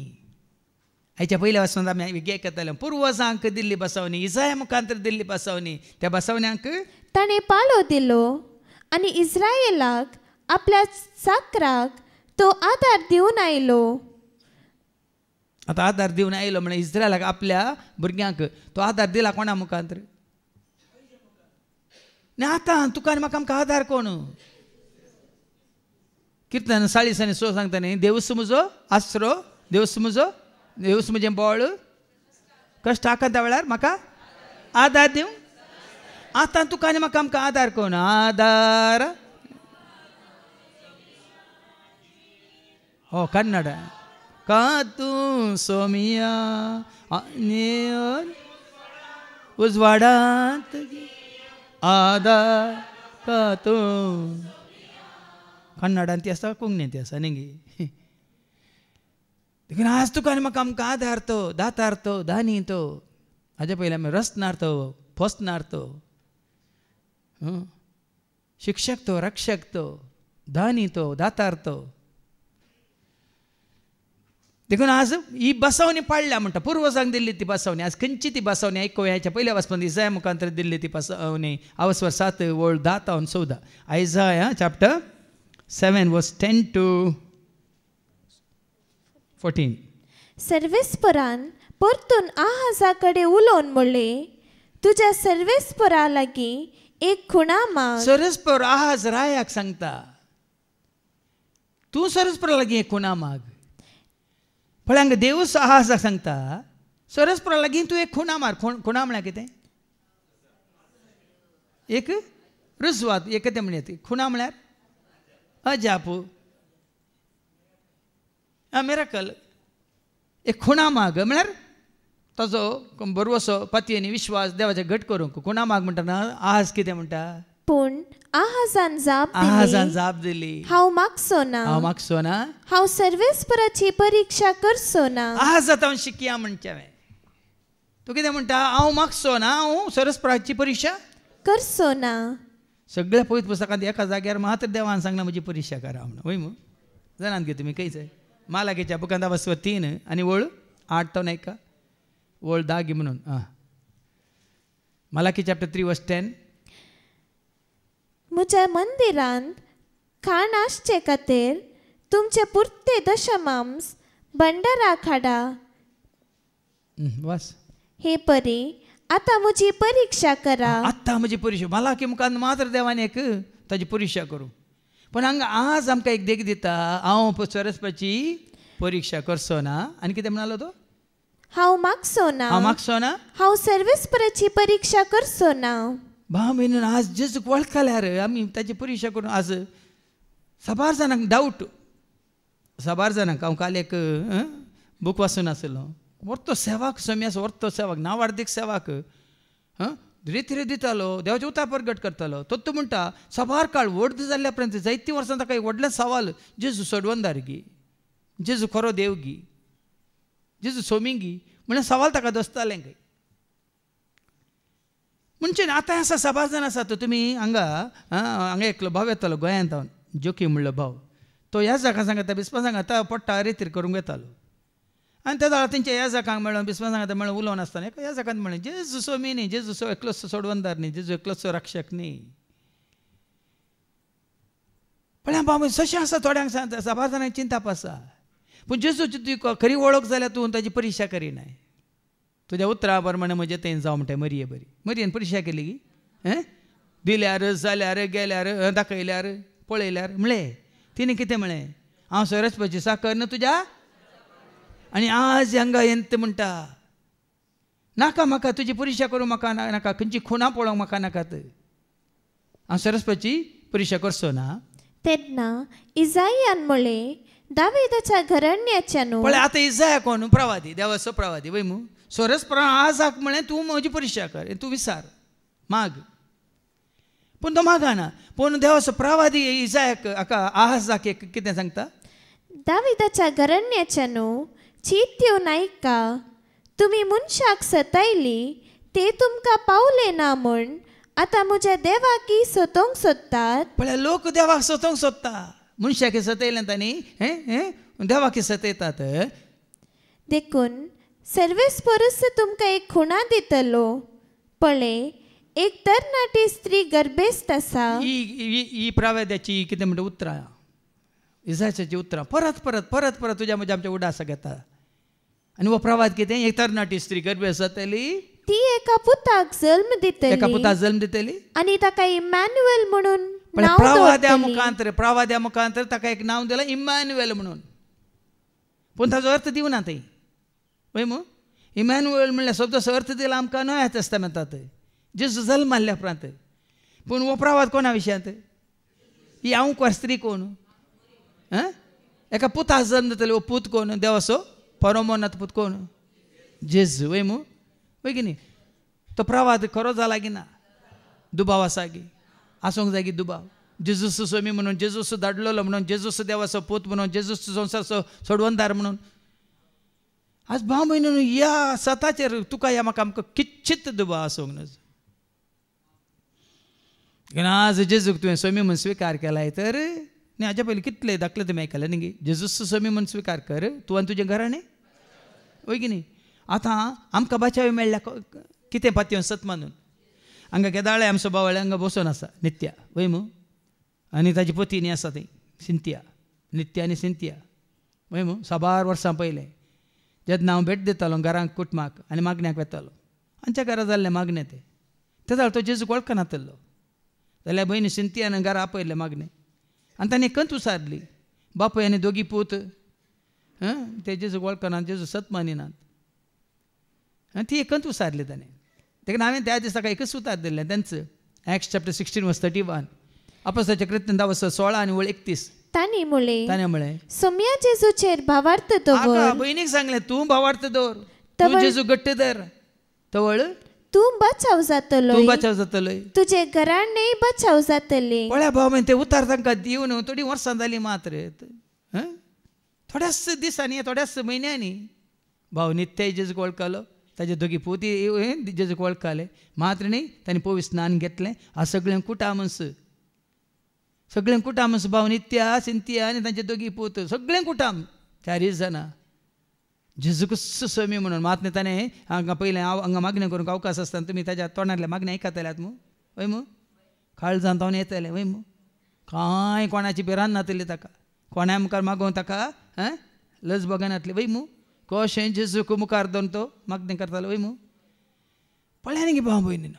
हाच्या पयल्या वचून आमी विगे करताले पुर्वजांक दिल्ली बसवणी इसाया मुखांतर दिल्ली बसवणी त्या बसवण्यांक ताणें पालो दिलो आनी इस्रायेलाक आपल्या साकराक तो आदार दिवन आयलो आतां आदार दिवन आयलो म्हळ्यार इस्रायलाक आपल्या भुरग्यांक तो आदार दिला कोणा मुखांतर न्ही आतां तुका आनी म्हाका आमकां आदार कोण किर्तन 40 आनी 6 सांगता न्ही देवूस म्हजो आसरो देवूस म्हजें बोळ कश्ट आकांता वेळार म्हाका आदार दिवं आतां तुका आनी म्हाका आमकां आदार कोण आदार हो कन्नड कातू सोमिया उजवाडांत आदार कातू कन्नडांत ती आसा कोंकणींत ती आसा न्ही देखून आज तुका आनी म्हाका आमकां आदारतो दातारतो दानीतो हाजे पयलीं आमी रचनारतो फसनारतो शिक्षक तो रक्षक तो दानी तो दातार तो देखून आज ही बसवणी पाळल्या म्हणटा पुर्वजांक दिल्ली ती बसवणी आज खंयची ती बसवणी आयकोया ह्याच्या पयल्या वचपन इसाया मुखांतर दिल्ली ती बसवणी अवस्वर 7 वळ 10 तावन 14 आयसाया चॅप्टर 7 वर्स 10 to 14 सर्वेस्परान परतून आहाजा कडेन उलोवन म्हणलें तुज्या सर्वेस्परा लागीं एक खुणा माग. सरस्पर आहाज रायाक सांगता तूं सरस्परा लागीं एक खुणा माग. फळ्यांक देवूच आहाजाक सांगता सरस्परा लागीं तूं एक खुणा मार. खुणा म्हळ्यार कितें एक रुजवात एक कितें म्हणया खुणा म्हळ्यार अजाप मिराकल. एक खुणा माग म्हळ्यार ताजो बरोसो पतयेनी विश्वास देवाचे घट करूंक. खुणा माग म्हणटा आज कितें म्हणटा पूण आहाजान जाप दिली हांव मागसो ना हांव सर्वेस्पराची परीक्षा करचो ना. आज आतां शिकया म्हणचें तूं कितें म्हणटा हांव मागसो ना हांव सरस्पराची परीक्षा करचो ना. सगळ्या पवित्र पुस्तकांत एका जाग्यार मात्र देवान सांगला म्हजी परीक्षा करा म्हणून वय मू जाणात गे तुमी खंयच मालाकेच्या बुकांत वचवर 3 आनी वळ 8 तो नायका वळ 10 गे म्हणून मालाकी चॅप्टर 3 वर्स 10 म्हज्या मंदिरांत खाण आसचे खातीर तुमचे पुर्ते दशमांश भंडाराक हाडा. बस हे परी आतां म्हजी परीक्षा करा. आतां म्हजी परीक्षा मालाकी मुखांत मात्र देवान एक ताजी परीक्षा करूं. पण हांगा आज आमकां एक देख दिता हांव सरस्वतीची परीक्षा करचो ना. आनी कितें म्हणालो तो हांव मागसो ना हांव सर्वेस्पराची परीक्षा करचो ना. भाव भयणीन आज जेजूक वळखल्यार आमी ताची परीक्षा करून आज साबार जाणांक डावट साबार जाणांक हांव काल एक बूक वाचून आसलो वर्तो सेवाक समेस वर्तो सेवाक नावार्दीक सेवाक रिती दितालो देवाचे उतार प्रगट करतालो. तो म्हणटा साबार काळ व्हड जाल्ल्या पर्यंत जायतीं वर्सां ताका एक व्हडलें सवाल जेजू सोडवंदार गी जेजू खरो देव गी जेजू सोमी गी म्हण सवाल ताका दोसतालें खंय. म्हणजे आतां आसा साबार जाण आसा तुमी हांगा एकलो भाव येतालो गोंयांत जोकी म्हणलो भाव तो ह्या जाका सांगता बिस्पा सांगता पडटा रितीर करूंक येतालो. आनी त्या वेळार तेंच्या ह्या जाकांक मेळून बिस्पा सांगता मेळून उलोवन आसतना ह्या जाकांत म्हणलें जेजू सोमी न्ही जेजू एकलोसो सोडवंदार न्ही जेजू एकलोसो रक्षक न्ही. पण बाबा तशें आसा थोड्यांक सांगता साबार जाणांक चिंताप आसा. पूण जेजूची तुका खरी वळख जाल्यार तूं ताची परीक्षा करिनाय. तुज्या उतरा प्रमाणे म्हजें तें जावं म्हणटा मरिये बरी मरियेन परीक्षा केली गी दिल्यार जाल्यार गेल्यार दाखयल्यार पळयल्यार म्हणलें तिणें कितें म्हळें हांव सरस्वतीची साकर न्हू तुज्या. आनी आज हांगा येता म्हणटा नाका म्हाका तुजी परीक्षा करूं म्हाका नाका खंयची खुणां पळोवंक म्हाका नाकात हांव सरस्वतीची परीक्षा करचो ना. तेन्ना इजायान म्हळें दाविदाच्या घराण्याच्या न्हू. पळय आतां इजाया कोण प्रवादी देवाचो प्रवादी वय मू सरस्परा आजाक म्हळें तूं म्हजी परीक्षा कर तूं विचार माग. पूण तो मागना. पूण देवाचो प्रवादी इजायाक आहाजाक एक कितें सांगता दाविदाच्या घराण्याच्या न्हू चीत येवन आयका तुमी मनशाक सतायली ते तुमकां पावले ना म्हूण आतां म्हज्या देवाकी सोदोंक सोदतात. पळय लोक देवाक सोदोंक सोदता मनशाक सतयलें तांणी देवाक सतयतात. देखून सर्वेस्परस तुमकां एक खुणा दितलो. पळय एक तरणाटी स्त्री गर्भेस्त आसा. ही प्रवाद्याची कितें म्हणटा उतरां इजायाची उतरां परत परत परत परत तुज्या म्हज्या आमच्या उडासा घेता. आनी हो प्रवाद कितें एक तरणाटी स्त्री गर्भेस्त जातली ती एका पुताक जल्म दितली आनी ताका इमॅन्युएल म्हणून नांव दवरतली. प्रवाद्या मुखांतर ताका एक नांव दिलां इमॅन्युएल म्हणून. पूण ताजो अर्थ दिवना थंय वय मू इमॅन्युएल म्हणल्यार शब्दाचो अर्थ दिला आमकां नव्या तेस्तामेंतांत जेजू जल्म मारल्या उपरांत. पूण हो प्रवाद कोणा विशयांत ही हांव स्त्री कोण एका पुताक जल्म दितले हो पूत कोण देवाचो परमोन्नत पूत कोण जेजू वय मू वय की न्ही. तो प्रवाद खरो जाला की ना दुबाव आसा गी आसूंक जाय गी दुबाव. जेजूस स्वामी म्हणून जेजूस धाडलेलो म्हणून जेजूस देवाचो पूत म्हणून जेजूस संवसाराचो सोडवंदार म्हणून आज भाव म्हण या सताचेर तुका या म्हाका आमकां किच्चित दुबा आसूंक नज आज जेजूक तुवें स्वामी म्हूण स्विकार केलाय तर न्ही हाज्या पयलीं कितले दाखले तुमी आयकले न्ही जेजूस स्वामी म्हूण स्विकार कर तूं आनी तुजें घराणें वय की न्ही आतां आमकां बचाव मेळ्ळ्या कितें पातयेवन सत मानून हांगा केदाळे आमचो बावळे हांगा बसून आसा नित्या वय मू आनी ताजी पत्नी आसा थंय सिंथिया नित्या आनी सिंथिया वय मू 6 वर्सां पयलें जेन्ना हांव भेट दितालो घरांक कुटुंबाक आनी मागण्याक वेतालो आमच्या घरा जाल्लें मागणें तें जाल्यार तो जेजूक वळखनातलो जाल्यार भयणी सिंथियान घरा आपयलें मागणें आनी ताणें कंत विचारली बापूय आनी दोगी पूत ते जेजूक वळखनात जेजू सत मानिनात आनी ती कंत विचारली ताणें तेका हांवें त्या दिसा एकच उतार दिल्लें तांचं Acts chapter 16 verse 31 अपोस्तलांचे कृत्य 10:16 आनी 31 ताणी म्हळें सोम्या जेजूचेर भावार्थ दवर भयणीक सांगलें तूं भावार्थ दवर तूं जेजू घट्ट धर तवळ तूं बचाव जातलो तुजे घराणें बचाव जातले पळया भाव ते उतार तांकां दिवन थोडी वर्सां जालीं मात्र थोड्याच दिसांनी थोड्याच म्हयन्यांनी भाव नित्य जेजूक वळखलो ताजे दोगी पोती जेजूक वळखले मात्र न्ही तांणी पवित्र स्नान घेतलें आ सगळें कुटामस भाव नित्या सिंथिया आनी तांचे दोगी पोत सगळें कुटाम 4 जाणां जेजूक स्वामी म्हणून मात न्ही ताणें हांगा पयलें हांगा मागणें करूंक अवकाश आसतना तुमी ताच्या तोंडांतले मागणें आयकताल्यात मू वय मू काळजांत जावन येतले वय मू कांय कोणाची भिरांत नातली ताका कोणा मुखार मागोवन ताका लज बगनातली वय मू कशें जेजूक मुखार दवन तो मागणें करतालो वय मू पळया न्ही भाव भयणीन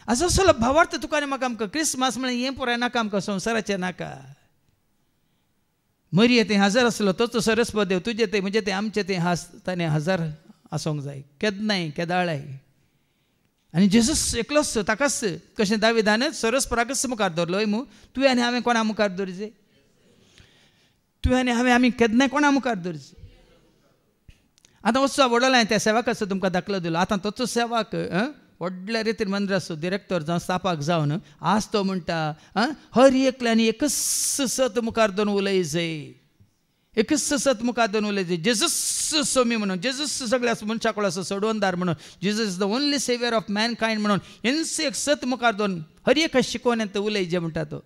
असो असलो भावार्थ तुका आनी म्हाका आमकां क्रिस्मस म्हळ्यार हें पुराय नाका आमकां संवसाराचें नाका मरी तें हजार आसलो तोच सरस्वत देव तुजें तें म्हणजे तें आमचें तें ताणें हजार आसूंक जाय केदनाय केदाळाय आनी जेजूस एकलोच ताकाच कशें दाविदान सरस्वराकच मुखार दवरलो वय मू तुवें आनी हांवें कोणा मुखार दवरचें तुवें आनी हांवें आमी केदनाय कोणा मुखार दवरचें आतां वचो वडलो हांवें त्या सेवकाचो तुमकां दाखलो दिलो आतां तोचो सेवक व्हडल्या रितीन मंदिराचो डिरेक्टर जावन स्थापक जावन आज तो म्हणटा हर एकल्यानी एकच सत मुखार दवन उलय जाय एकच सत मुखार दवन उलय जाय जेजूस स्वामी म्हणून जेजूस सगळ्या मनशाक सोडवणदार म्हणून Jesus is the only saviour of mankind म्हणून हेंच एक सत मुखार दवन हर एका शिकोवण्यांत उलय जे म्हणटा तो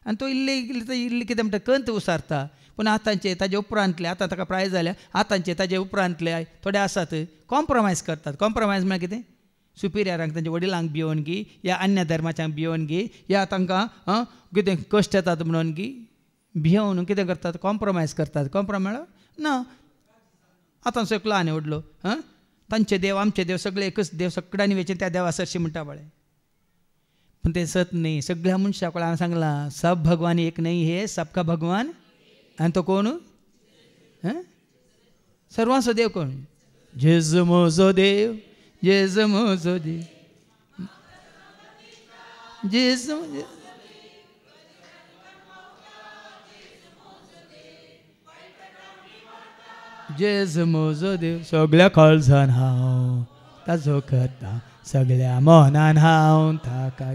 आनी तो इल्ली कितें म्हणटा कंत उसारता पूण आतांचे ताजे उपरांतले आतां ताका प्राय जाल्या आतांचे ताजे उपरांतले थोडे आसात कॉम्प्रोमायज करतात कॉम्प्रोमायज म्हळ्यार कितें सुपिरियरांक तांच्या वडिलांक भियोन गी या अन्य धर्माच्यांक भियोन गी या तांकां कितें कश्ट येतात म्हणून गी भियोवन कितें करतात कॉम्प्रोमायज करतात कॉम्प्रोमायज ना आतां सकलो आनी व्हडलो तांचे देव आमचे देव सगळे एकच देव सगळ्यांनी वेचून त्या देवा सरशी म्हणटा पळय पूण तें सत न्ही सगळ्या मनशाक हांवें सांगलां सब भगवान एक नहीं हे सबका भगवान आनी तो कोण सर्वांचो देव कोण जेजू म्हजो देव जेजू म्हजो देव जेजू जेजू म्हजो देव सगळ्या काळजान हांव ताजो करता सगळ्या मोहनान हांव ताका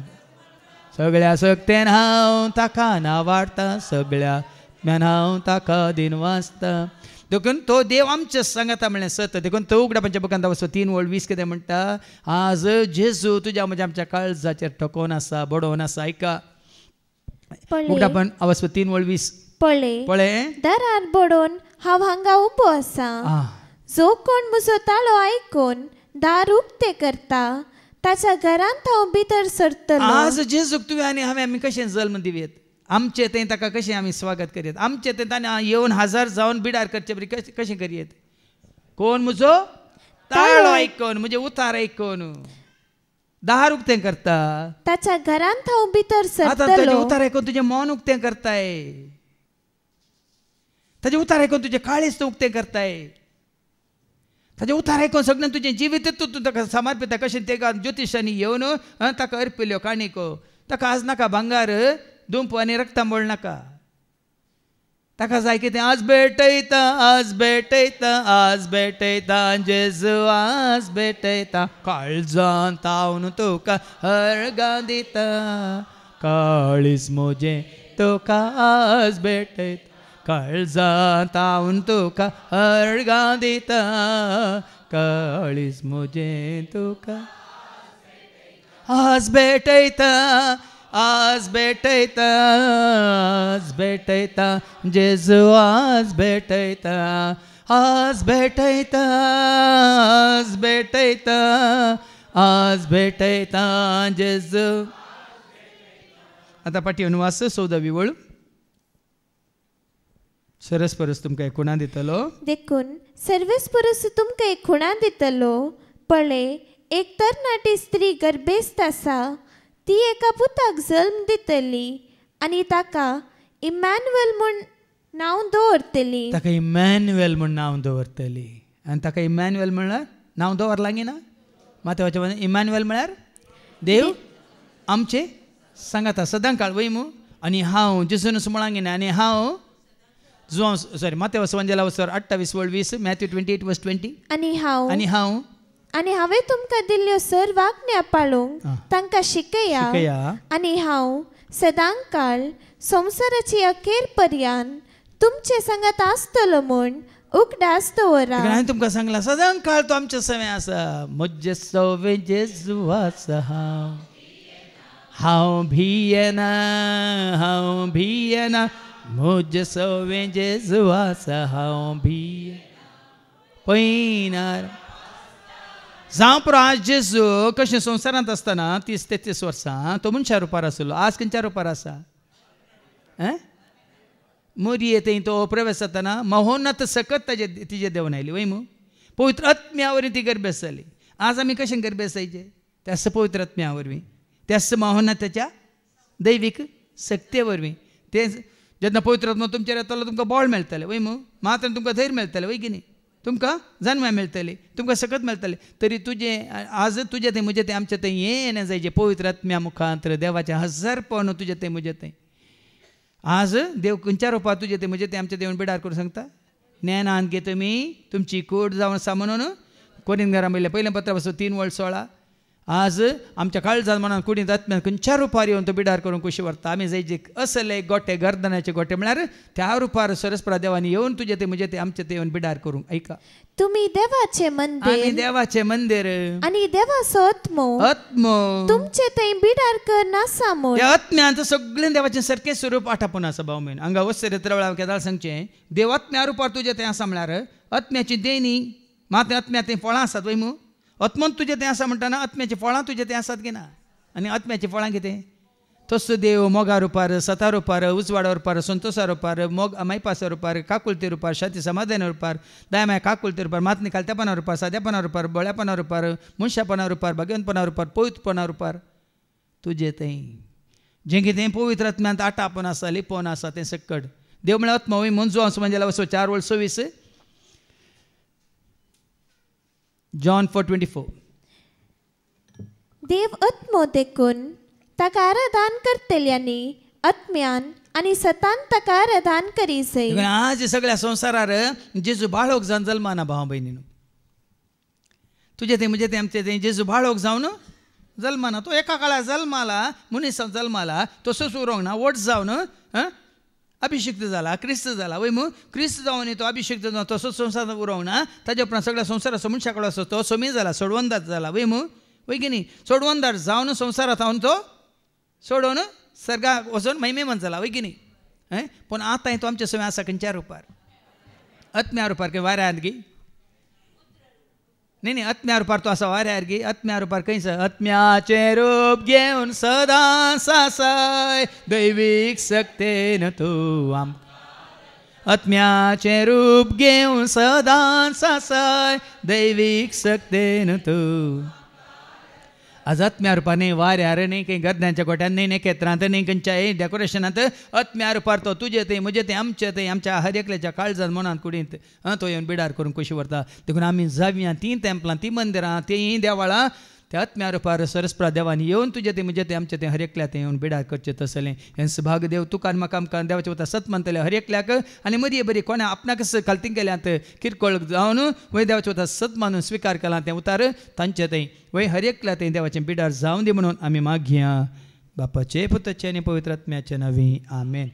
सगळ्या सक्तेन हांव ताका नावाडटा सगळ्या म्यान हांव ताका दिन वाचता देखून तो देव आमचे सांगता म्हणलें सत देखून तो उगडा पंच बुकांत 3:20 कितें म्हणटा आज जेजू तुज्या म्हज्या आमच्या काळजाचेर ठोकोवन आसा बडोवन आसा आयका उगडा पण 3:20 पळय दारार बडोवन हांव हांगा उबो आसा जो कोण म्हजो ताळो आयकून दार उक्तें करता ताच्या घरांत हांव भितर सरतलो आज जेजूक तुवें आनी हांवें आमी कशें जल्म दिवेत आमचे तें ताका कशें आमी स्वागत करीत आमचे तें ताणें येवन हजार जावन बिडार करचे बरी कशें करीत कोण म्हजो ताळो आयकून म्हणजे उतार आयकून दार उक्तें करता ताच्या घरांत हांव भितर सरतलो आतां ताजें उतार आयकून तुजें मन उक्तें करताय ताजें उतार आयकून तुजें काळीज तूं उक्तें करताय ताजें उतार आयकून सगळें तुजें जिवीत तूं ताका समर्पिता कशें तेका ज्योतिशांनी येवन ताका अर्पिल्यो काणीको ताका आज नाका भांगार दुंप आनी रक्तांबळ नाका ताका जाय कितें आज भेटयता आज भेटयता आज भेटयता जेजू आज भेटयता काळजान तावन तुका हरगां दिता काळीज म्हजें तुका आज भेटयता काळजांत हांव तुका अर्गां दिता काळीज म्हजें तुका आज भेटयता आज भेटयता आज भेटयता जेजू आज भेटयता आज भेटयता आज भेटयता आज भेटयता जेजू. आतां पाटी अनुवास 14वी वळ. सरस परस तुमकां एक खुणा दितलो. देखून सर्वेस परस तुमकां एक खुणा दितलो. पळय एक तरणाटी स्त्री गर्भेस्त आसा. ती एका पुताक जल्म दितली आनी ताका इमॅन्युएल म्हूण नांव दवरतली. ताका इमॅन्युएल म्हूण नांव दवरतली. आनी ताका इमॅन्युएल म्हळ्यार नांव दवरलां गी ना. मात इमॅन्युएल म्हळ्यार देव आमचे सांगाता सदां काळ वय मू. आनी हांव जेसून म्हळां गे ना. आनी हांव जो सॉरी माते वसवंजला वसर 28:20 मॅथ्यू 28:20. आनी हांवें तुमकां दिल्ल्यो सर्व आज्ञा पाळूंक तांकां शिकया. आनी हांव सदां काळ संवसाराची अखेर पर्यंत तुमचे सांगात आसतलो म्हूण उगडास दवरा. हांवें तुमकां सांगलां सदां काळ तो आमचे सवे आसा. म्हजे सवे जेजू आसा. हांव भियेना हांव भियेना म्हजे सवे जेजू आसा. हांव भियेना पयनार. जावं पुरो आज जेजू कशें संवसारांत आसतना 30-33 वर्सां तो मनशा रुपार आसलो. आज खंयच्या रुपार आसा. मोरये थंय तो प्रवेश जातना महोन्नत सकत तिजे देंवन आयली वय मू. पवित्र आत्म्या वरवीं ती गर्भेस्त जाली. आज आमी कशें गर्भेस्त जायचे. त्याच पवित्र आत्म्या वरवीं त्याच महोन्नताच्या दैवीक सक्ते वरवीं. ते जेन्ना पवित्र आत्मा तुमचेर येतलो तुमकां बळ मेळटलें वय मू. मात्र तुमकां धैर्य मेळटलें वय की न्ही. तुमकां जन्म मेळटली तुमकां सकत मेळटलें. तरी तुजें आज तुजें थंय म्हजें थंय आमचें थंय हें येना जाय जें पवित्र आत्म्या मुखांतर देवाचें हजारपण तुजें थंय म्हजें थंय. आज देव खंयच्या रुपार तुजें थंय म्हजें थंय आमचें देवून बिडार करूं सांगता. ज्ञानान घे तुमी तुमची कूड जावन आसा म्हणून कोरिंथीकांरा बरयलें पयलें पत्र पासून 3:16. आज आमच्या काळजांत म्हणून कुडींत आत्म्यान खंयच्या रुपार येवन तो बिडार करूंक कशी व्हरता. आमी जाय जे असले गोटे गर्दनाचे गोटे म्हळ्यार त्या रुपार सरस्परा देवानी येवन तुजें थंय म्हजें थंय आमचें थंय येवन बिडार करूंक. ऐका तुमी देवाचे मंदिर. आमी देवाचें मंदिर आनी देवाचो आत्मो तुमचे थंय बिडार करना आसा म्हूण. त्या आत्म्यांत सगळें देवाचें सारकें स्वरूप आटापून आसा भाव म्हण. हांगा वचरीत्र वेळार केदार सांगचें देव आत्म्या रुपार तुजें थंय आसा म्हळ्यार आत्म्याची देणी मात आत्म्या थंय फळां आसात वय मू. आत्मन तुजें तें आसा म्हणटाना आत्म्याची फळां तुजें तें आसात की ना. आनी आत्म्याची फळां कितें. तसो देव मोगा रुपार सता रुपार उजवाडा रुपार संतोशा रुपार मोग मैपासा रुपार काकुलते रुपार शांती समाधान रुपार दयामाय काकुलते रुपार मात निकालत्यापणा रुपार सादेपणा रुपार बळ्यापणा रुपार मनशापणा रुपार भगवंतपणा रुपार पवित्रपणा रुपार तुजें तें जें कितें पवित्र आत्म्यांत आटापण आसा लिपोवन आसा तें सकट देव म्हळ्यार आत्मा वय मंजू आसा म्हणजे वचो 4:26 जॉन 4:24. देव आत्मो देखून ताका आराधन करतल्यांनी आत्म्यान आनी सतान ताका आराधन करी जाय. आज सगळ्या संवसारार जेजू बाळोक जावन जल्माना भाव भयणीनो. तुजें तें म्हजें तें आमचें तें जेजू बाळोक जावन जल्माना. तो एका काळार जल्माला मनीस जल्माला तसोच उरोंक ना. वट जावन अभिषिक्त जाला क्रिस्त जाला वय मग. क्रिस्त जावन तो अभिषिक्त जावन तसोच संवसारांत उरोंक ना. ताजे उपरांत सगळ्या संवसाराचो मनशा कडेन आसा तो समी जाला सोडवंदार जाला वय मग वय की न्ही. सोडवंदार जावन संवसारांत हांव तो सोडून सर्गाक वचून महिमेमंत जाला वय की न्ही. पूण आतां तो आमचे सवय आसा खंयच्या रुपार. आत्म्या रुपार खंय वाऱ्यार गी न्ही आत्म्या रुपार तो आसा वाऱ्यार गी. आत्म्या रुपार खंयच आत्म्याचें रूप घेवन सदां सासाय दैवीक सक्तेन तूं आत्म्याचें रूप घेवन सदां सासाय दैवीक सक्तेन तूं. आज आत्म्या रुपार न्ही वाऱ्यार न्ही खंय गर्द्यांच्या गोट्यान न्ही नेकेत्रांत न्ही खंयच्याय डेकोरेशनांत आत्म्या रुपार तो तुजें थंय म्हजें तें आमचें थंय आमच्या हर एकल्याच्या काळजांत मनांत कुडींत तो येवन बिडार करून कशी व्हरता. देखून आमी जावया तीं तेंपलां तीं मंदिरां तीं देवाळां त्या आत्म्या रुपार सरस्परा देवानी येवन तुजें तें म्हजें तें आमचें तें हर एकल्या थंय येवन बिडार करचें तसलें. हें सुभाग देव तुका आनी म्हाका आमकां देवाच्या वता सत म्हणटलें हर एकल्याक आनी मदीं बरी कोणा आपणाकच खालती केल्यांत किरकोळ जावन वय देवाच्या वता सत मानून स्विकार केला तें उतार तांचें थंय वय हर एकल्या थंय देवाचें बिडार जावं दी म्हणून आमी मागया बापाचे पुताचे आनी पवित्र आत्म्याचे नांवी आमेन.